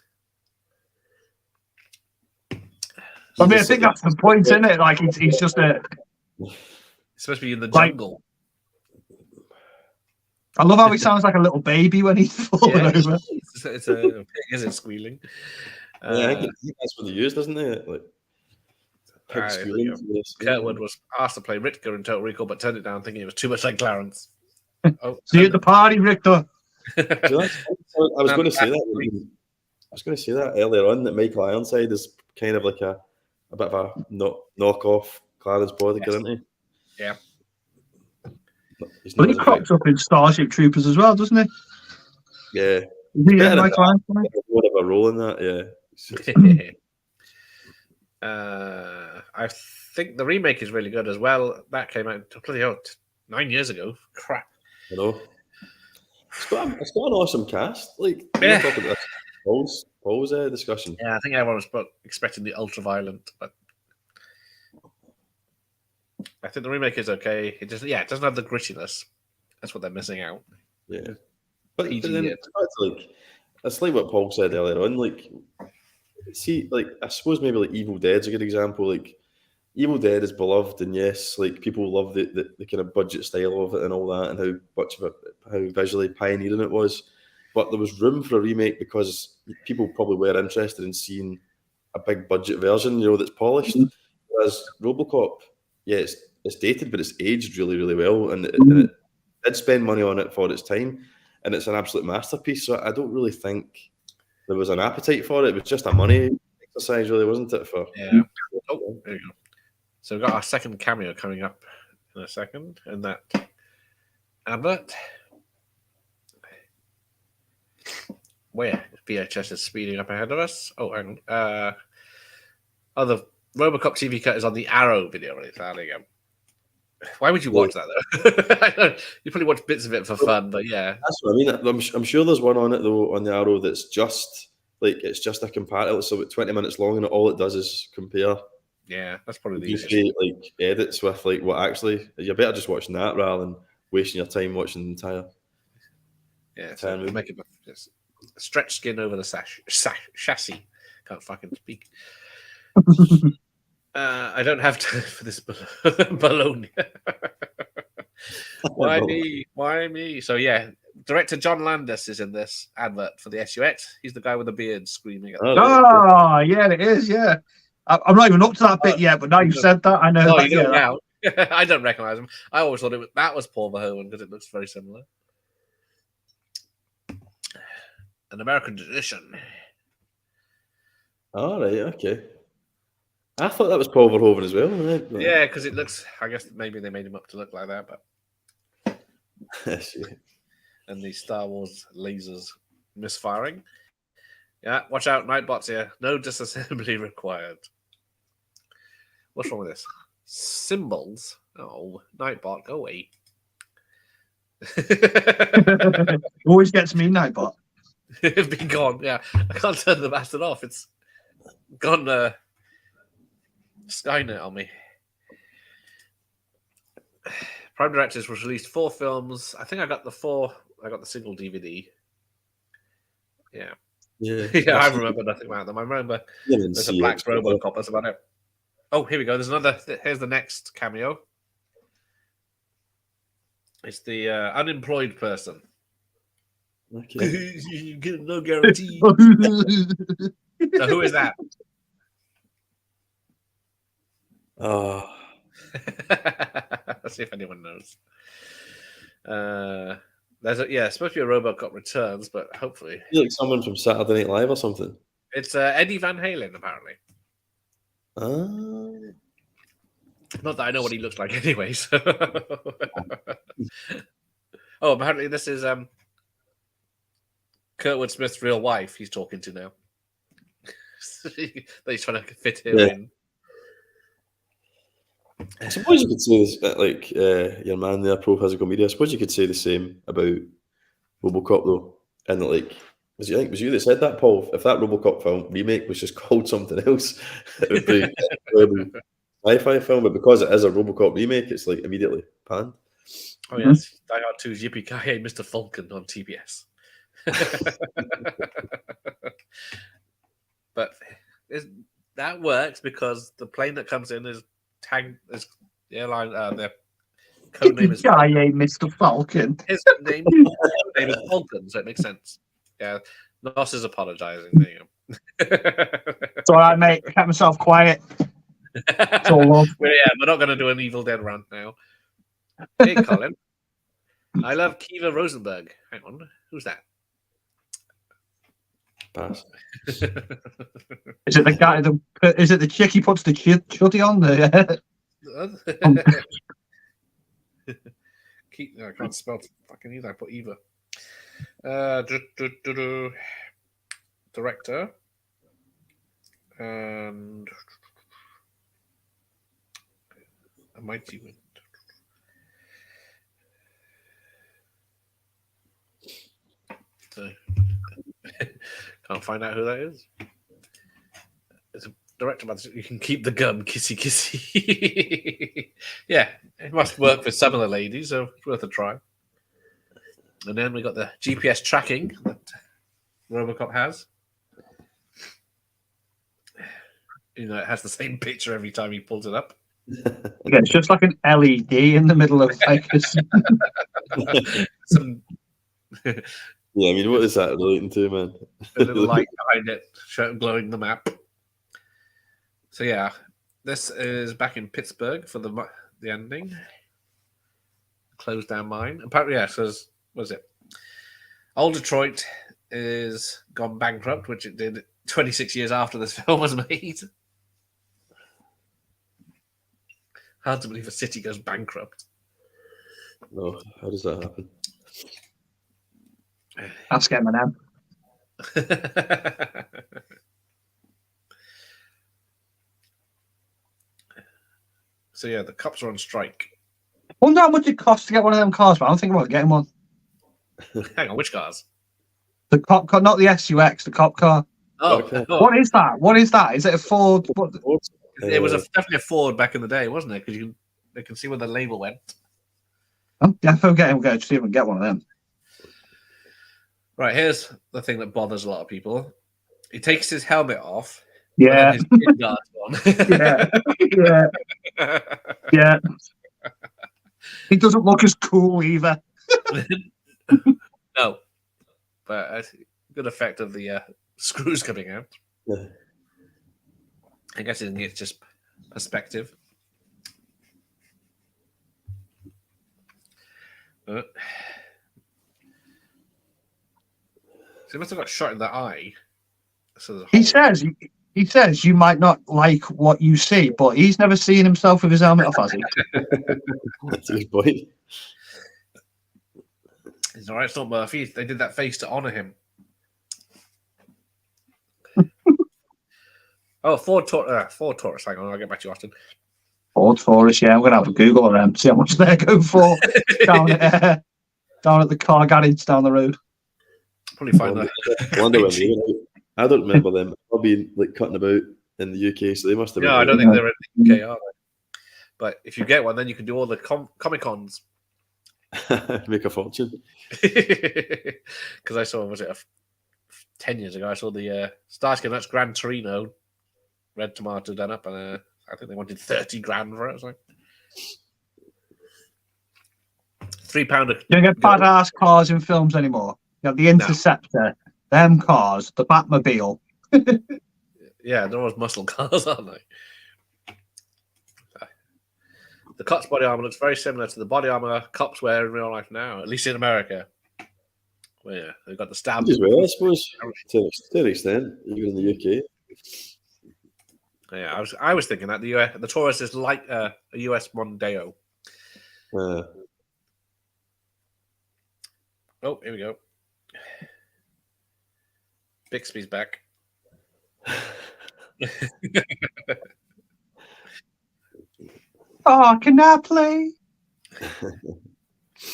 I mean, I think that's the point, isn't it? Like, he's just a. It's supposed to be in the Like- jungle. I love how he sounds like a little baby when he's falling Yeah. over. It's a pig, is it squealing? Yeah, I think that's what they used, doesn't it? Like pig Aye, squealing. Kurtwood was asked to play Ritka in Total Recall, but turned it down, thinking it was too much like Clarence. Oh, See you at the party, Richter. I was going to say that. I was going to say that earlier on, that Michael Ironside is kind of like a bit of a knock-off Clarence Boddicker, isn't he? Yeah. He's But not he as crops up in Starship Troopers as well, doesn't he? yeah, Is he better like than Ironside? more of a role in that. Yeah, I think the remake is really good as well. That came out bloody hell, 9 years ago. Crap. you know, it's got an awesome cast. Like, Yeah. we're talking about Paul's discussion. Yeah, I think everyone was expecting the ultra violent, but I think the remake is okay. It doesn't have the grittiness. That's what they're missing out. Yeah, but PG then it. it's like what Paul said earlier on. Like, see, like I suppose maybe like Evil Dead's a good example. Like, Evil Dead is beloved, and yes, like people love the kind of budget style of it and all that, and how visually pioneering it was. But there was room for a remake because people probably were interested in seeing a big budget version, that's polished. Whereas Robocop, yeah, it's dated, but it's aged really, really well, and it did spend money on it for its time, and it's an absolute masterpiece. So I don't really think there was an appetite for it. It was just a money exercise, really, wasn't it? Yeah. Oh, there you go. So we've got our second cameo coming up in a second in that advert. Where VHS is speeding up ahead of us. Oh, hang on. The Robocop TV cut is on the Arrow video release. There you go. Why would you watch that though? I know, you probably watch bits of it for fun, but yeah. That's what I mean. I'm sure there's one on it though on the Arrow that's just it's just a comparative. So about 20 minutes long, and all it does is compare. Yeah, that's probably the easiest. Usually, like edits with like what actually. You're better just watching that rather than wasting your time watching the entire. Yeah, so we'll make it just stretch skin over the chassis. Can't fucking speak. I don't have time for this baloney. Why me? So yeah, director John Landis is in this advert for the SUX. He's the guy with the beard screaming at Yeah, it is. Yeah, I'm not even up to that bit yet, but now you've said that, I know. Oh, that, you know now. I don't recognize him. I always thought that was Paul Verhoeven because it looks very similar. An American Tradition. All right, okay. I thought that was Paul Verhoeven as well. Yeah, because it looks. I guess maybe they made him up to look like that, but. And the Star Wars lasers misfiring. Yeah, watch out, Nightbot's here. No disassembly required. What's wrong with this? Symbols? Oh, Nightbot, go away. Always gets me, Nightbot. It's been gone. Yeah, I can't turn the bastard off. It's gone Skynet on me. Prime Directors was released 4 films. I think I got the single DVD. Yeah. Yeah, I remember nothing about them. I remember there's a Black Robocop. That's about it. Oh, here we go. There's another. Here's the next cameo. It's the unemployed person. Okay. You get no guarantee. So who is that? Oh. Let's see if anyone knows. It's supposed to be a Robocop Returns, but hopefully Like someone from Saturday Night Live or something. it's Eddie Van Halen. Apparently, not that I know what he looks like, anyway. So. Oh, apparently this is Kurtwood Smith's real wife he's talking to now. He's trying to fit her in. I suppose you could say this, like your man there, Pro Physical Media. I suppose you could say the same about Robocop, though. And like, I think it was you that said that, Paul. If that Robocop film remake was just called something else, it would be a sci-fi film. But because it is a Robocop remake, it's like immediately panned. Oh yes, Die Hard 2's Yippee-Ki-Yay, Mr. Falcon on TBS. But that works because the plane that comes in is tagged as the airline. Their code name is Mr. Falcon. His name is Falcon, so it makes sense. Yeah, Nos is apologising. There you go. It's all right, mate. I kept myself quiet. It's all love. We're not going to do an Evil Dead rant now. Hey, Colin. I love Kiva Rosenberg. Hang on, who's that? Pass. Is it the guy? Is it the chick he puts the chuddy on? I can't spell fucking either. I put Eva. Director and a Mighty Wind. So, can't find out who that is. It's a director, but you can keep the gun, kissy kissy. Yeah, it must work for some of the ladies, so it's worth a try. And then we got the GPS tracking that Robocop has. You know, it has the same picture every time he pulls it up. Yeah, it's just like an LED in the middle of like some. Yeah, I mean, what is that relating to, man? A little light behind it, glowing the map. So yeah, this is back in Pittsburgh for the ending. Closed down mine. Apparently, yeah. So was it? Old Detroit is gone bankrupt, which it did 26 years after this film was made. Hard to believe a city goes bankrupt. No, how does that happen? Ask Eminem. So yeah, the cops are on strike. I wonder how much it costs to get one of them cars, but I'm thinking about getting one. Hang on, which cars? The cop car, not the SUX, the cop car. Oh, Okay. What is that? What is that? Is it a Ford? What? It was definitely a Ford back in the day, wasn't it? Because they can see where the label went. I'm definitely getting to see if I can get one of them. Right, here's the thing that bothers a lot of people. He takes his helmet off. Yeah. His shin guard's on. Yeah. He doesn't look as cool either. No, but a good effect of the screws coming out. Yeah. I guess it's just perspective. So he must have got shot in the eye. So He says you might not like what you see, but he's never seen himself with his helmet off, has he? That's a good point. He's all right. It's not Murphy. They did that face to honor him. Oh, Ford Taurus. Hang on, I'll get back to you, Austin. Ford Taurus, yeah. I'm going to have a Google of them, see how much they're going for down at the car garage down the road. Probably find that. I don't remember them. I'll be like cutting about in the UK, so they must have. No, I don't think they're in the UK, are they? But if you get one, then you can do all the Comic Cons. Make a fortune. Because I saw, 10 years ago, I saw the Starsky and Hutch Gran Torino Red Tomato done up, and I think they wanted $30,000 for it. I was like, £3. You don't get badass cars in films anymore. You have the Interceptor, them cars, the Batmobile. Yeah, they're always muscle cars, aren't they? The Cops body armor looks very similar to the body armor cops wear in real life now, at least in America. Well, yeah, they've got the stab. As well, I suppose, to an extent, even in the UK. Yeah, I was thinking that the Taurus is like a US Mondeo. Oh, here we go. Bixby's back. Oh, can I play?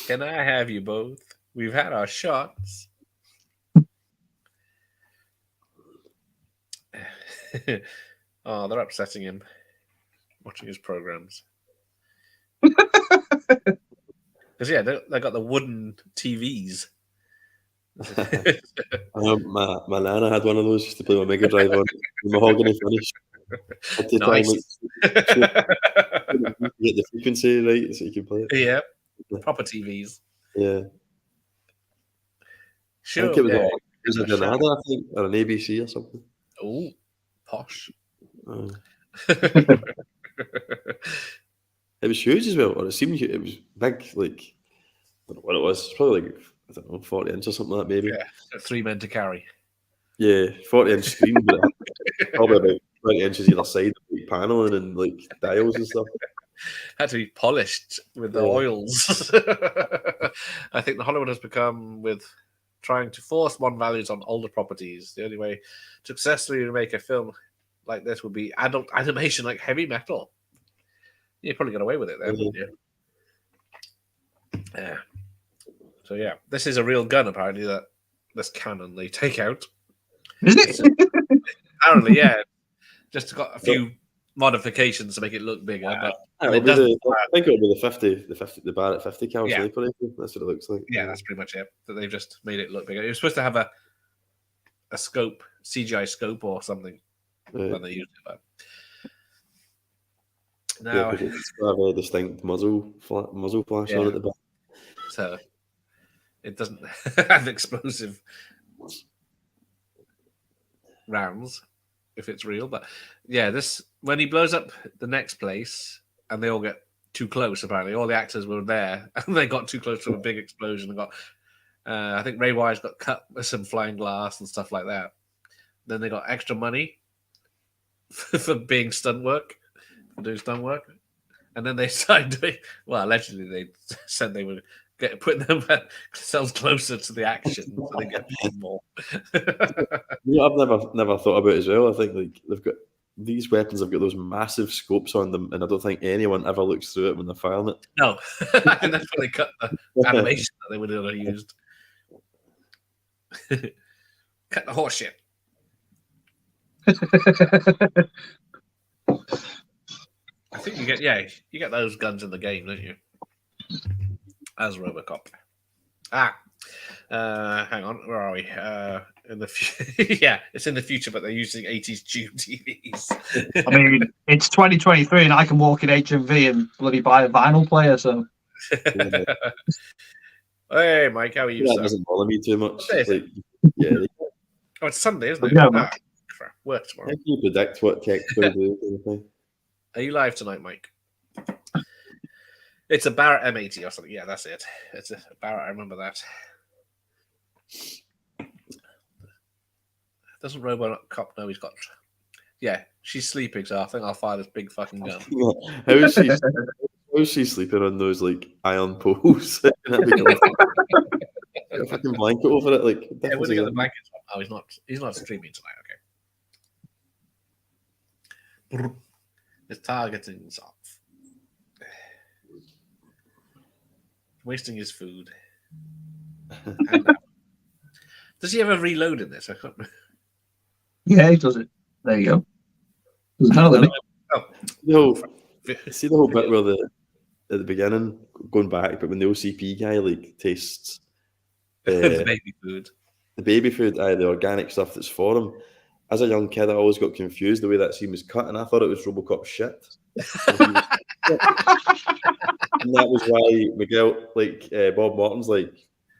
Can I have you both? We've had our shots. Oh, they're upsetting him. Watching his programs. Because they got the wooden TVs. My nana had one of those. Used to play my Mega Drive on the mahogany finish. Had to try and, Nice. get the frequency right so you can play it. Yeah, proper TVs. Yeah, Sure. I think it was, yeah. it was a Granada, I think, or an ABC or something. Oh, posh. It was huge as well, or it seemed it was big. Like, I don't know what it was. It's probably like, I don't know, 40 inches or something like that, maybe. Yeah, 3 men to carry. Yeah, 40-inch screen, but probably about 20 inches either side, like paneling and like dials and stuff. Had to be polished with the oils. I think the Hollywood has become with trying to force modern values on older properties. The only way to successfully remake a film like this would be adult animation like heavy metal. You probably got away with it then, wouldn't you? Yeah. So yeah, this is a real gun apparently that this cannon they take out. Is it? Apparently, yeah. Just got a few modifications to make it look bigger, but I think it'll be the Barrett 50 cal. Yeah. That's what it looks like. yeah, that's pretty much it. That they've just made it look bigger. It was supposed to have a scope, CGI scope or something when they used it, but now it's got a very distinct muzzle flash on at the back. So it doesn't have explosive rounds if it's real, but yeah, this when he blows up the next place and they all get too close, apparently all the actors were there and they got too close to a big explosion and got I think Ray Wise got cut with some flying glass and stuff like that. Then they got extra money for being stunt work, for doing stunt work, and then they started doing allegedly they said they would putting themselves closer to the action so they get paid more. I've never thought about it as well. I think like they've got these weapons have got those massive scopes on them, and I don't think anyone ever looks through it when they're firing it. No, I think that's why they cut the animation that they would have used. Cut the horse shit. I think you get those guns in the game, don't you? As Robocop. Hang on, where are we? In the yeah, it's in the future, but they're using 80s tube TVs. I mean, it's 2023, and I can walk in HMV and bloody buy a vinyl player. So, hey, Mike, how are you? That doesn't bother me too much. Oh, it's Sunday, isn't it? Yeah, work tomorrow. How can you predict what tech's going to do? Are you live tonight, Mike? It's a Barrett M80 or something. Yeah, that's it. It's a Barrett. I remember that. Doesn't Robocop know he's got? Yeah, she's sleeping, so I think I'll fire this big fucking gun. How is she sleeping on those like iron poles? A fucking blanket over it, like. Yeah, where's he got the blanket on? Oh, he's not streaming tonight. Okay. His targeting's off. Wasting his food. Does he ever reload in this? I can't remember. Yeah, he does it. There you go. Doesn't matter, does it? No, see the whole bit where at the beginning, going back, but when the OCP guy like tastes the baby food. The baby food, the organic stuff that's for him. As a young kid, I always got confused the way that scene was cut, and I thought it was Robocop shit. And that was why Miguel, Bob Martin's,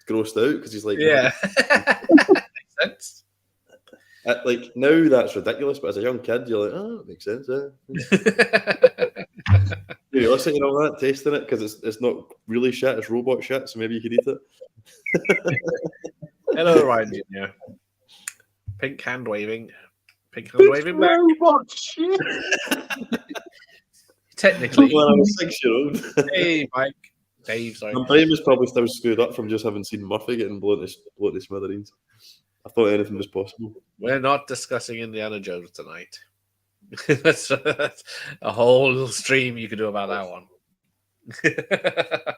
grossed out because he's like, yeah, makes sense. Now that's ridiculous, but as a young kid, you're like, oh, it makes sense. You're listening and all that, tasting it because it's not really shit, it's robot shit, so maybe you could eat it. Hello, Ryan Jr. Pink hand waving. Pink hand waving back. Robot shit. Technically, when I was 6 years old. Hey, Mike. Dave, sorry. My brain was probably still screwed up from just having seen Murphy getting blown to smithereens. I thought anything was possible. We're not discussing Indiana Jones tonight. that's a whole stream you could do about that one.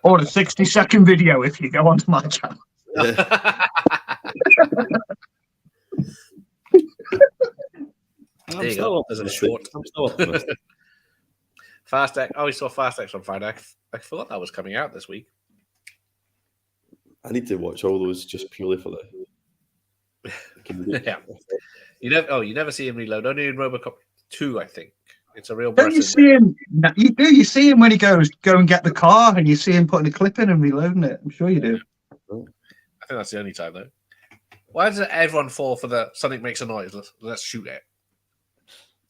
Or a 60-second video if you go onto my channel. Yeah. There you go. There's a short. I'm still optimistic. Fast X. Oh, we saw Fast X on Friday. I thought that was coming out this week. I need to watch all those just purely for that. Yeah. You never see him reload. Only in Robocop 2, I think. It's a real. Don't you see him? You do. You see him when he go and get the car, and you see him putting a clip in and reloading it. I'm sure you do. I think that's the only time though. Why does everyone fall for the something makes a noise? Let's shoot it.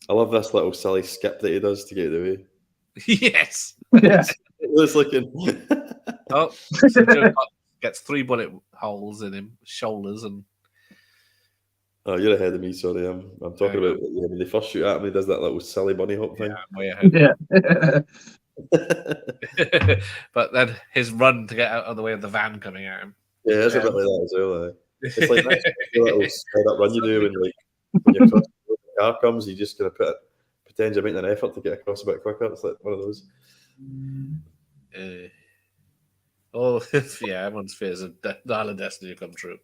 I love this little silly skip that he does to get out of the way. Yes. Yeah. It's looking. Oh, so Joe gets 3 bullet holes in him, shoulders, and. Oh, you're ahead of me. Sorry, I'm talking about when they first shoot at him. He does that little silly bunny hop thing. Yeah, I'm way ahead. Yeah. But then his run to get out of the way of the van coming at him. Yeah, it's a bit like that as well. It's like that little straight up run you do when your car comes, you just gonna pretend you're making an effort to get across a bit quicker. It's like one of those. Yeah, everyone's fears of Dial of Destiny come true.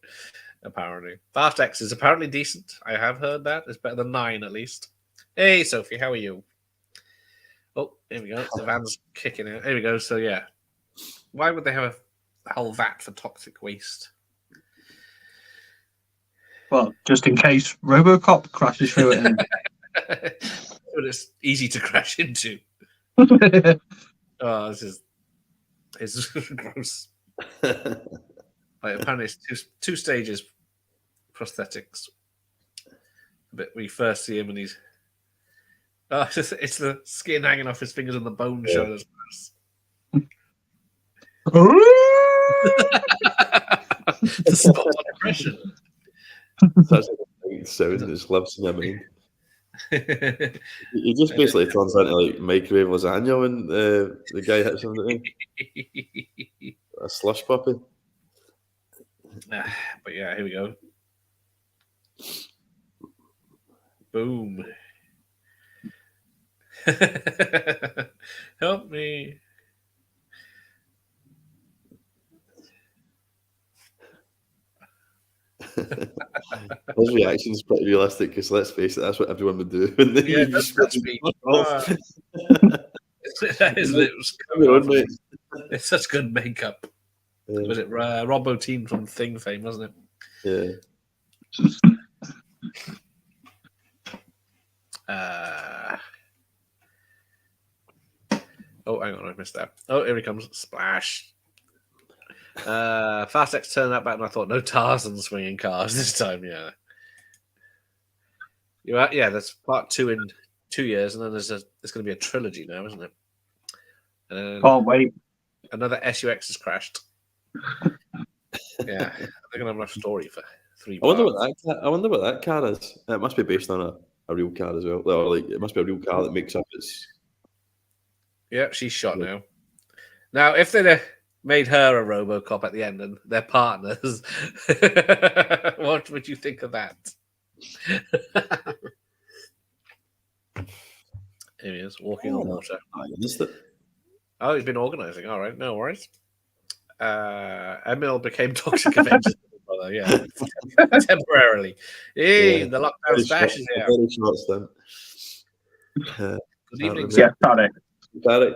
Apparently, Fast X is apparently decent. I have heard that it's better than 9 at least. Hey, Sophie, how are you? Oh, here we go. The van's kicking out. Here we go. So yeah, why would they have a whole vat for toxic waste? Well, just in case Robocop crashes through it. But it's easy to crash into. Oh, it's gross. Like, apparently, it's two stages prosthetics. But we first see him and he's. Oh, it's the skin hanging off his fingers and the bone showing us. The spot on impression. Such a sound that just lives in your mind. He just basically turns into like microwave lasagna when the guy hits him. A slush puppy. But yeah, here we go. Boom. Help me. His reaction is pretty realistic because let's face it, that's what everyone would do. When they Yeah, that's me. It's such good makeup. Yeah. Was it Robocop from Thing fame, wasn't it? Yeah. Oh, hang on, I missed that. Oh, here he comes. Splash. Fast X turned that back, and I thought, no Tarzan swinging cars this time. Yeah. Yeah, that's part 2 in 2 years, and then there's going to be a trilogy now, isn't it? Can't wait. Another SUX has crashed. Yeah, they're going to have enough story for 3 I wonder what that car is. It must be based on a real car as well. Or like it must be a real car that makes up its. Yeah, she's shot now. Now, if they'd made her a Robocop at the end and they're partners, what would you think of that? Here he is, walking on water. I missed it. Oh, he's been organising. All right, no worries. Emil became Toxic Avengers. Yeah, temporarily. Hey, the lockdown stash is here. Very short stint. Good evening, Yeah, Tarek. Tarek.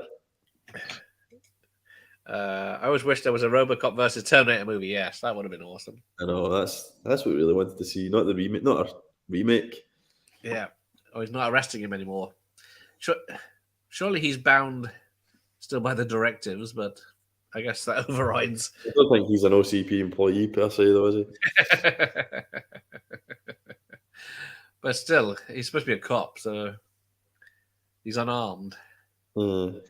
I always wish there was a Robocop versus Terminator movie. Yes, that would have been awesome. I know that's what we really wanted to see. Not the remake, not a remake. Yeah. Oh, he's not arresting him anymore. Surely he's bound still by the directives, but I guess that overrides. I don't think he's an OCP employee per se, though, is he? But still, he's supposed to be a cop, so he's unarmed. Do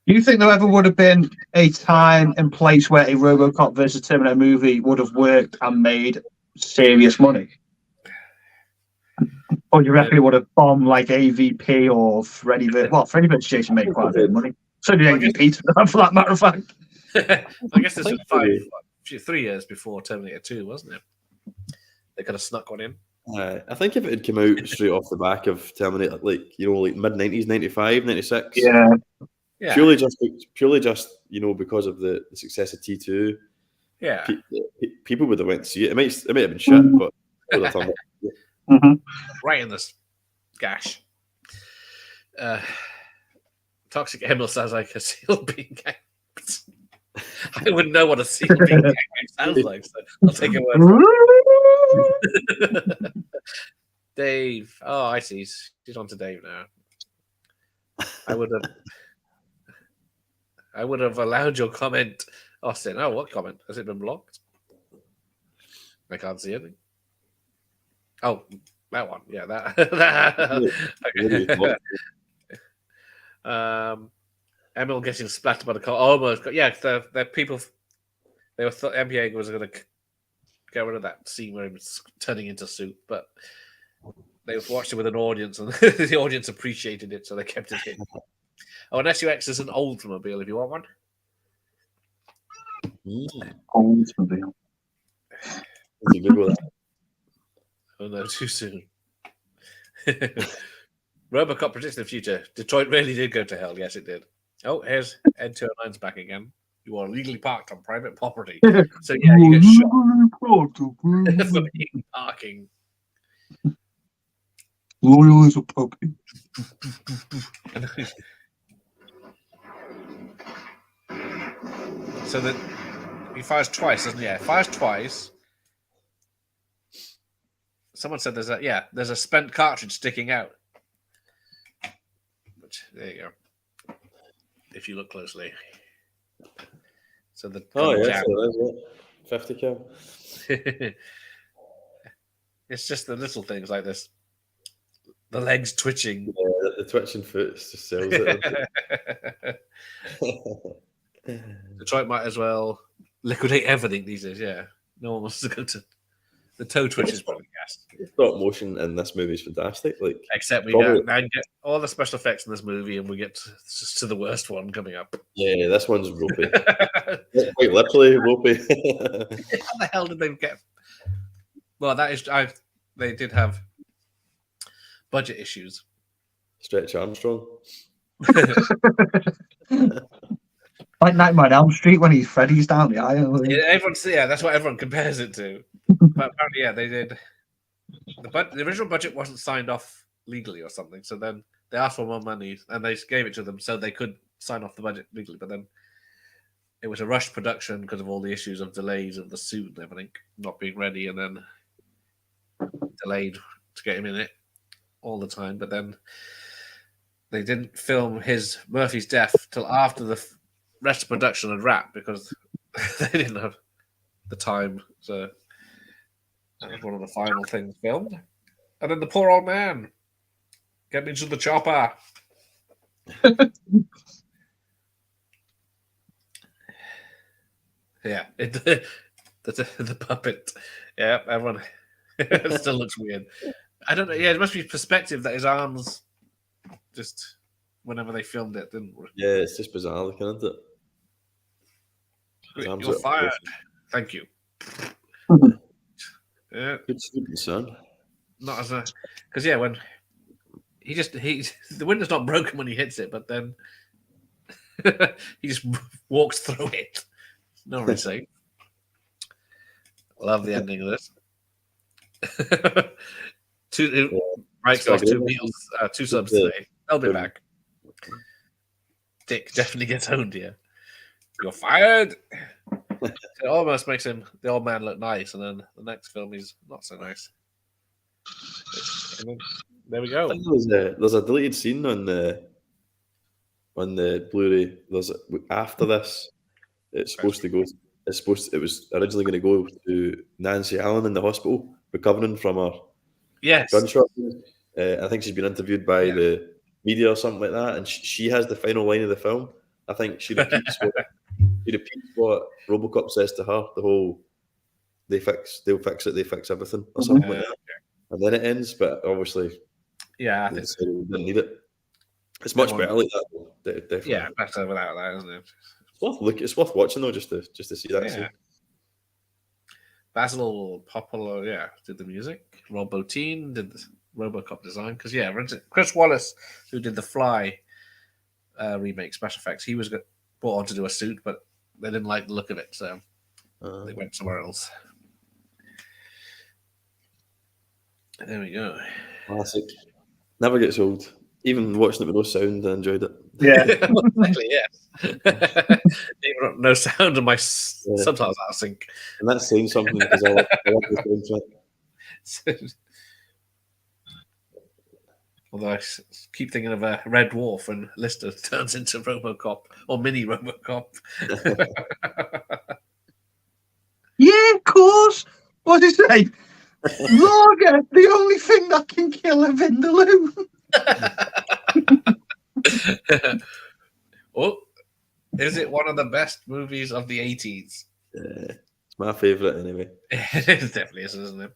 you think there ever would have been a time and place where a Robocop versus Terminator movie would have worked and made serious money? Or do you reckon it would have bombed like AVP or Freddy vs. Jason made quite a bit of money. So did AVP, for that matter of fact. I guess this was 3 years before Terminator 2, wasn't it? They could have snuck one in. I think if it had come out straight off the back of Terminator, like mid-90s, 95, 96, Yeah. purely just because of the success of T2, Yeah. people would have went to see it. It might have been shit, but it would have turned up. Right in this gash. Toxic Emil sounds like a seal being ganked. I wouldn't know what a seal being ganked sounds like, so I'll take your word for it. Dave. Oh, I see. She's on to Dave now. I would have allowed your comment, Austin. Oh, what comment? Has it been blocked? I can't see anything. Oh, that one. Yeah, that. Emil getting splattered by the car. Almost. Yeah, the people. They thought MPA was going to get rid of that scene where he was turning into soup, but they watched it with an audience, and the audience appreciated it, so they kept it in. Oh, an SUX is an Oldsmobile if you want one. Oldsmobile. Google that. Oh no, too soon. Robocop predicts the future. Detroit really did go to hell. Yes, it did. Oh, here's N209's back again. You are legally parked on private property. So yeah, you get shot for illegal parking. Loyal as a puppy. So that he fires twice, doesn't he? Yeah, fires twice. Someone said there's a spent cartridge sticking out. Which there you go. If you look closely. So the yeah, so 50 cal. It's just the little things like this. The legs twitching. Yeah, the twitching foot just sells it. Detroit might as well liquidate everything these days. Yeah, no one wants to go to the toe twitch is probably gas. Stop motion in this movie is fantastic. Like, except we get all the special effects in this movie, and we get to the worst one coming up. Yeah, this one's ropey. Quite literally ropey. How the hell did they get? Well, that is they did have budget issues. Stretch Armstrong. Like Nightmare on Elm Street when he's Freddy's down the aisle. Yeah, that's what everyone compares it to. But apparently, yeah, they did. The original budget wasn't signed off legally or something, so then they asked for more money and they gave it to them so they could sign off the budget legally. But then it was a rushed production because of all the issues of delays of the suit and everything not being ready, and then delayed to get him in it all the time. But then they didn't film Murphy's death till after the rest of production had wrapped because they didn't have the time. So that was one of the final things filmed. And then the poor old man getting into the chopper. Yeah, the puppet. Yeah, everyone. It still looks weird. I don't know. Yeah, it must be perspective that his arms just whenever they filmed it didn't. Yeah, it's just bizarre looking, isn't it? You're fired. Thank you. Yeah. Good sleeping, son. Not as a because when the window's not broken when he hits it, but then he just walks through it. No reason. Love the ending of this. Mike's off 2 meals, 2 subs today. I'll be back. Dick definitely gets owned here. You're fired. It almost makes the old man look nice, and then the next film he's not so nice. Then, there we go. I think there's a deleted scene on the Blu-ray. After this, it was originally going to go to Nancy Allen in the hospital recovering from her gunshot. I think she's been interviewed by the media or something like that, and she has the final line of the film. I think she repeats what Robocop says to her. The whole they'll fix it, they fix everything, or something like that. Okay. And then it ends, but obviously, I think we didn't need it. It's much better like that. Definitely. Yeah, better without that, isn't it? It's worth watching though, just to see that. Yeah. Basil Popolo, did the music. Rob Bottin did the Robocop design. Because, Chris Wallace, who did the Fly remake special effects, he was brought on to do a suit, but they didn't like the look of it, so they went somewhere else. There we go. Classic. Never gets old. Even watching it with no sound, I enjoyed it. Yeah. Exactly, yeah. Even no sound and my subtitles out of sync. And that's saying something because I love listening to it. Although I keep thinking of a Red Dwarf and Lister turns into Robocop or mini Robocop. Yeah, of course. What did he say? Lager, the only thing that can kill a Vindaloo. Oh, is it one of the best movies of the 80s? It's my favourite anyway. It definitely is, isn't it?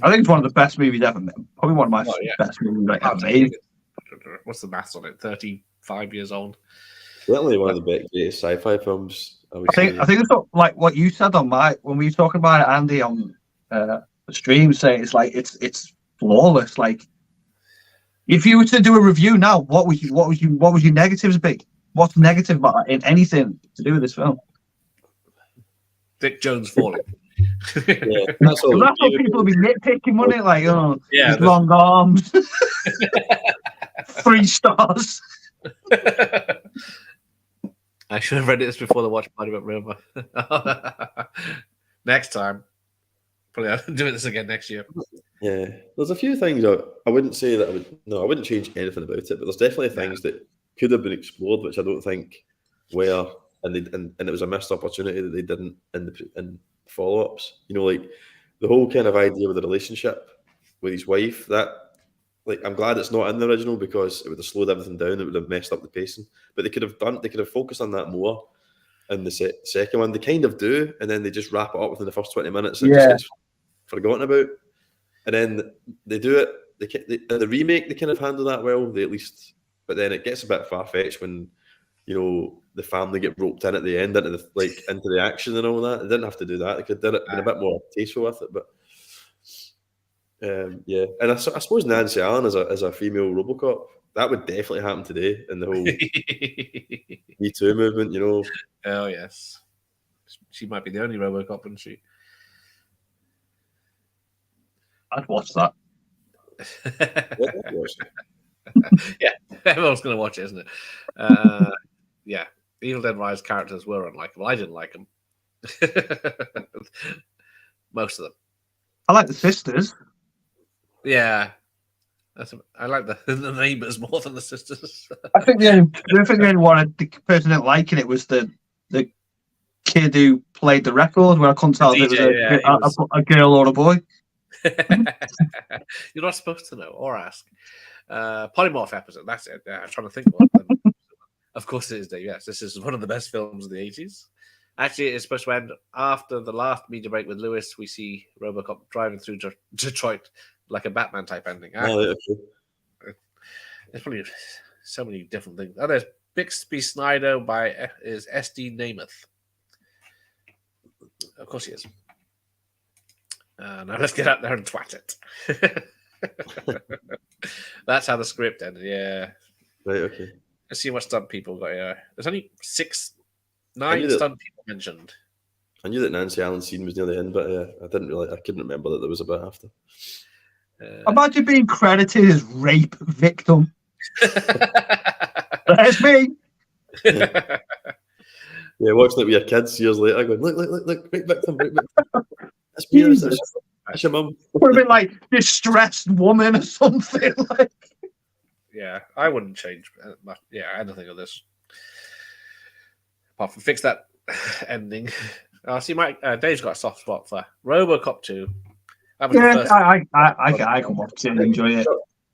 I think it's one of the best movies ever made. Probably one of my best movies ever made. What's the maths on it? 35 years old. Certainly one of the greatest sci-fi films. I think it's not like what you said on when we were talking about it, Andy, on the stream, saying it's like it's flawless. Like, if you were to do a review now, what would your negatives be? What's negative about it in anything to do with this film? Dick Jones falling. Yeah, that's what people will be nitpicking, wouldn't it? Like, his long arms, 3 stars. I should have read this before the watch party, but remember. Next time. Probably I'll do this again next year. Yeah, there's a few things I wouldn't say that I wouldn't change anything about it, but there's definitely things that could have been explored, which I don't think were, and it was a missed opportunity that they didn't in follow-ups. Like the whole kind of idea with the relationship with his wife, that, like, I'm glad it's not in the original because it would have slowed everything down. It would have messed up the pacing. But they could have focused on that more in the second one. They kind of do, and then they just wrap it up within the first 20 minutes. It just gets forgotten about. And then they do it. The remake, they kind of handle that well. They at least, but then it gets a bit far-fetched when the family get roped in at the end into the action and all that. They didn't have to do that. They could have done it, been a bit more tasteful with it, but. And I suppose Nancy Allen as a female Robocop, that would definitely happen today in the whole Me Too movement, Oh yes, she might be the only Robocop, wouldn't she? I'd watch that. Yeah, everyone's going to watch it, isn't it? Yeah, Evil Dead Rise characters were unlikable. I didn't like them. Most of them. I like the sisters. Yeah, I like the neighbours more than the sisters. I think the only one the person didn't like in it was the kid who played the record, where I couldn't tell if it was a girl or a boy. You're not supposed to know or ask. Polymorph episode. That's it. I'm trying to think what. Of course it is, Dave. Yes, this is one of the best films of the 80s. Actually, it's supposed to end after the last media break with Lewis. We see Robocop driving through Detroit like a Batman type ending. There's probably so many different things. Oh, there's Bixby Snyder is S.D. Namath. Of course he is. Now let's get out there and twat it. That's how the script ended. Yeah. Right. Okay. Let's see what stunt people got here. There's only 9 stunt people mentioned. I knew that Nancy Allen's scene was near the end, but I couldn't remember that there was a bit after. Imagine being credited as rape victim. That's me. Yeah, watching it with your kids years later, going, look, rape victim. That's me. That's your mum. Would have been like distressed woman or something. Like. Yeah, I wouldn't change. Anything of this. Apart from fix that ending. See, Dave's got a soft spot for Robocop 2. I can watch it and enjoy it.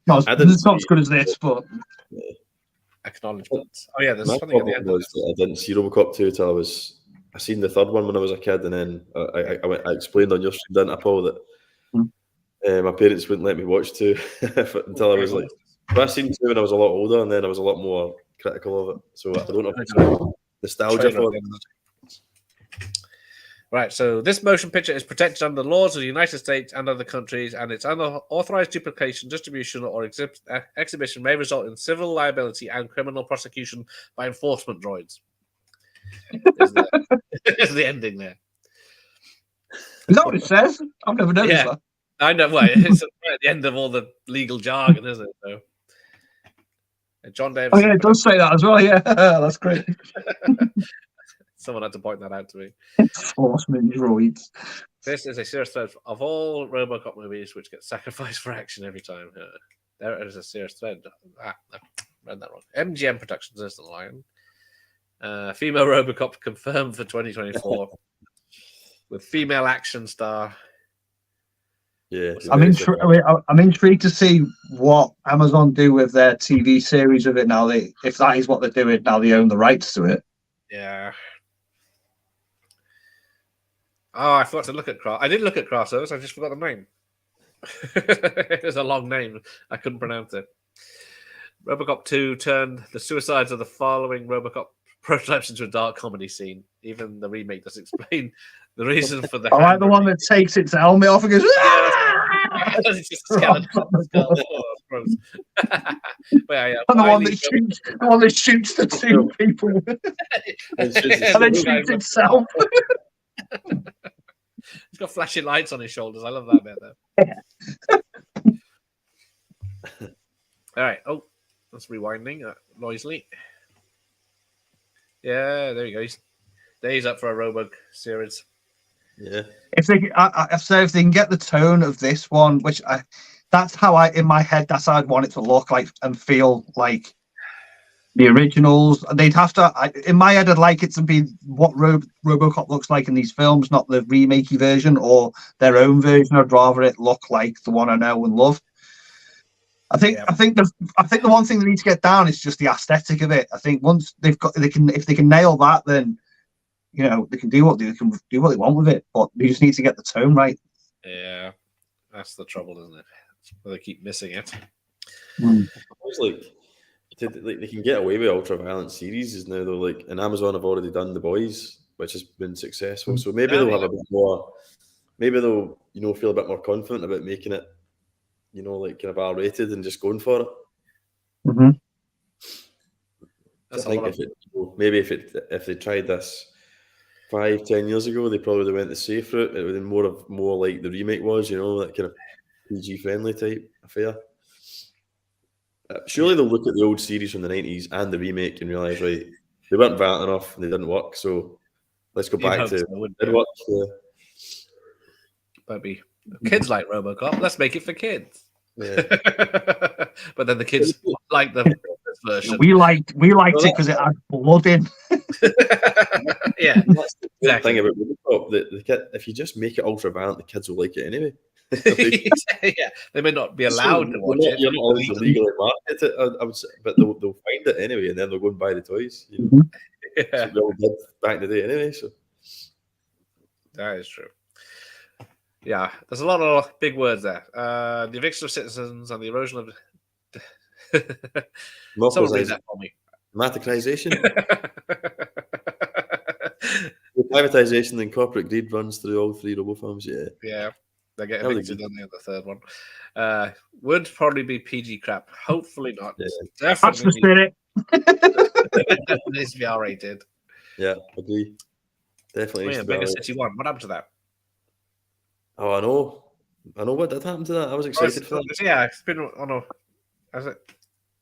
It's not as good as this, but acknowledgement. Oh yeah, there's my something at the end. I didn't see Robocop 2 till I seen the third one when I was a kid, and then I explained on your stream, didn't I, Paul, that my parents wouldn't let me watch 2 until I was like. But I seen 2 when I was a lot older, and then I was a lot more critical of it. So I don't know if it's nostalgia for it. Right, so this motion picture is protected under the laws of the United States and other countries, and its unauthorized duplication, distribution, or exhibition may result in civil liability and criminal prosecution by enforcement droids. Is the ending there? Is that what it says? I've never noticed that. I know. Well, it's at the end of all the legal jargon, isn't it? So, John Davis. Oh yeah, it does say that as well. Yeah, that's great. Someone had to point that out to me. Enforcement droids. This is a serious thread of all Robocop movies, which get sacrificed for action every time. There is a serious thread. I read that wrong. MGM Productions is the line. Female Robocop confirmed for 2024 with female action star. Yeah, I'm intrigued to see what Amazon do with their TV series of it now. If that is what they're doing now, they own the rights to it. Yeah. Oh, I forgot to look at I did look at crossovers. I just forgot the name. It was a long name. I couldn't pronounce it. Robocop 2 turned the suicides of the following Robocop prototypes into a dark comedy scene. Even the remake does explain the reason for the. I like the one that takes its helmet off and goes. It's just a skeleton. Oh, gross. And the one that shoots the two people, and then shoots itself. He's got flashing lights on his shoulders. I love that bit there. All right. Oh, that's rewinding noisily. Yeah, there you go. He's up for a Robo series. Yeah. If they can get the tone of this one, that's how in my head, that's how I'd want it to look like and feel like the originals. They'd have to, in my head, I'd like it to be what Robocop looks like in these films, not the remakey version or their own version. I'd rather it look like the one I know and love. I think the one thing they need to get down is just the aesthetic of it. I think once if they can nail that, then they can do what they want with it. But they just need to get the tone right. Yeah, that's the trouble, isn't it? They keep missing it. It's like they can get away with ultra-violent series now, though. Like, and Amazon have already done The Boys, which has been successful. So maybe they'll have a bit more. Maybe they'll feel a bit more confident about making it, like kind of R-rated and just going for it. Mm-hmm. I think if they tried this 5-10 years ago, they probably went the safe route. It would have been more like the remake was, that kind of PG friendly type affair. Surely they'll look at the old series from the 90s and the remake and realise, right, they weren't violent enough and they didn't work, so let's go back to it work. Maybe kids like Robocop. Let's make it for kids. Yeah. But then the kids like the version. We liked it because it had blood in. Yeah, that's the thing about Robocop. The kid, if you just make it ultra violent, the kids will like it anyway. Yeah, they may not be allowed to watch it. You're not allowed to legally market it, I would say, but they'll find it anyway, and then they'll go and buy the toys. Yeah. So we all did back in the day anyway. So that is true. Yeah, there's a lot of big words there. The eviction of citizens and the erosion of. Someone read that for me. Mathematicization. Privatization and corporate greed runs through all three Robo films. Yeah, they get evicted on the third one. Would probably be PG crap. Hopefully not. Yeah. Definitely. It needs to be R-rated. Yeah, agree. Definitely. Mega City 1. What happened to that? Oh, I know what did happen to that. I was excited for that. Yeah, it's been on a. Has it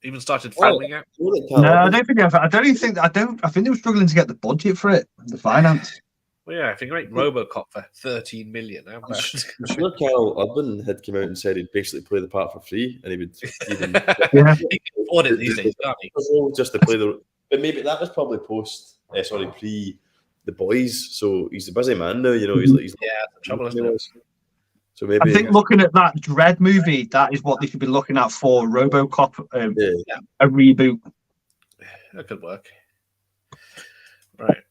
even started filming out? No, I don't think. I think they were struggling to get the budget for it, the finance. Well, yeah, if you can make Robocop for 13 million, I'm sure Carl Urban had come out and said he'd basically play the part for free, and he would even he can afford it these days, can't he? Just to play but maybe that was probably pre The Boys, so he's a busy man now. He's the trouble, isn't it? So maybe I think looking at that Dread movie, that is what they should be looking at for Robocop, a reboot. That could work. Right.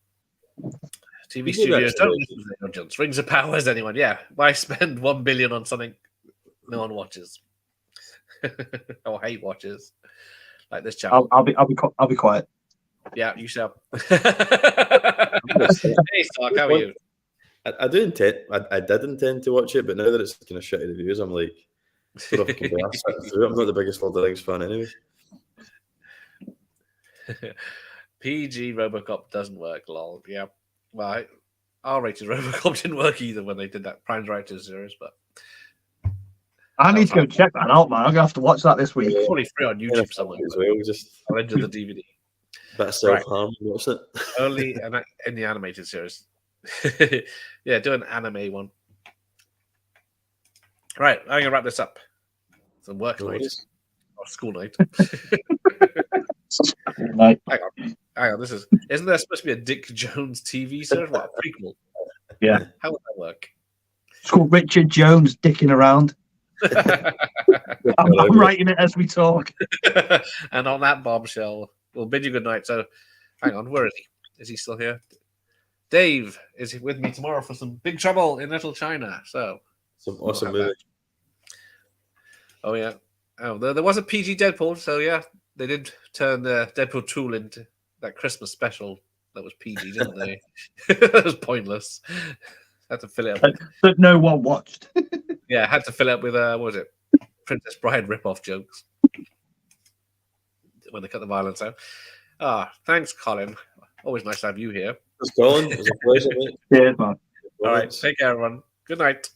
TV studios don't listen to Jones. Rings of Powers, anyone? Yeah. Why spend $1 billion on something no one watches or hate watches like this channel? I'll be quiet. Yeah, you shall. Hey, Stark, how are you? I do intend. I did intend to watch it, but now that it's kind of shitty reviews, I'm like, I don't know if I can be arsed sitting through it. I'm not the biggest Lord of the Rings fan anyway. PG Robocop doesn't work, lol. Yeah. Well, R-rated Robocop didn't work either when they did that Prime Directors series, but I need to go check that out, man. I'm gonna have to watch that this week. it's probably free on YouTube somewhere. As well, just I'll enter the DVD. bit of self-harm. Watch it. Only in the animated series. Yeah, do an anime one. Right, I'm going to wrap this up. Some work No night. worries. Or school night. Like, Hang on, isn't there supposed to be a Dick Jones TV series? What, a prequel? yeah, How would that work? it's called Richard Jones dicking around. I'm writing it as we talk. And on that bombshell, we'll bid you good night. So, hang on, where is he? Is he still here? Dave is with me tomorrow for some Big Trouble in Little China. So, Some awesome we'll have movie. that. Oh yeah. Oh, there was a PG Deadpool. So yeah, they did turn Deadpool 2 into that Christmas special that was PG, didn't they? That was pointless. Had to fill it up. But no one watched. Yeah, had to fill it up with what was it? Princess Bride rip-off jokes when they cut the violence out. Thanks, Colin. Always nice to have you here. Thanks, Colin. It was a pleasure, mate. Cheers, man. All right, take care, everyone. Good night.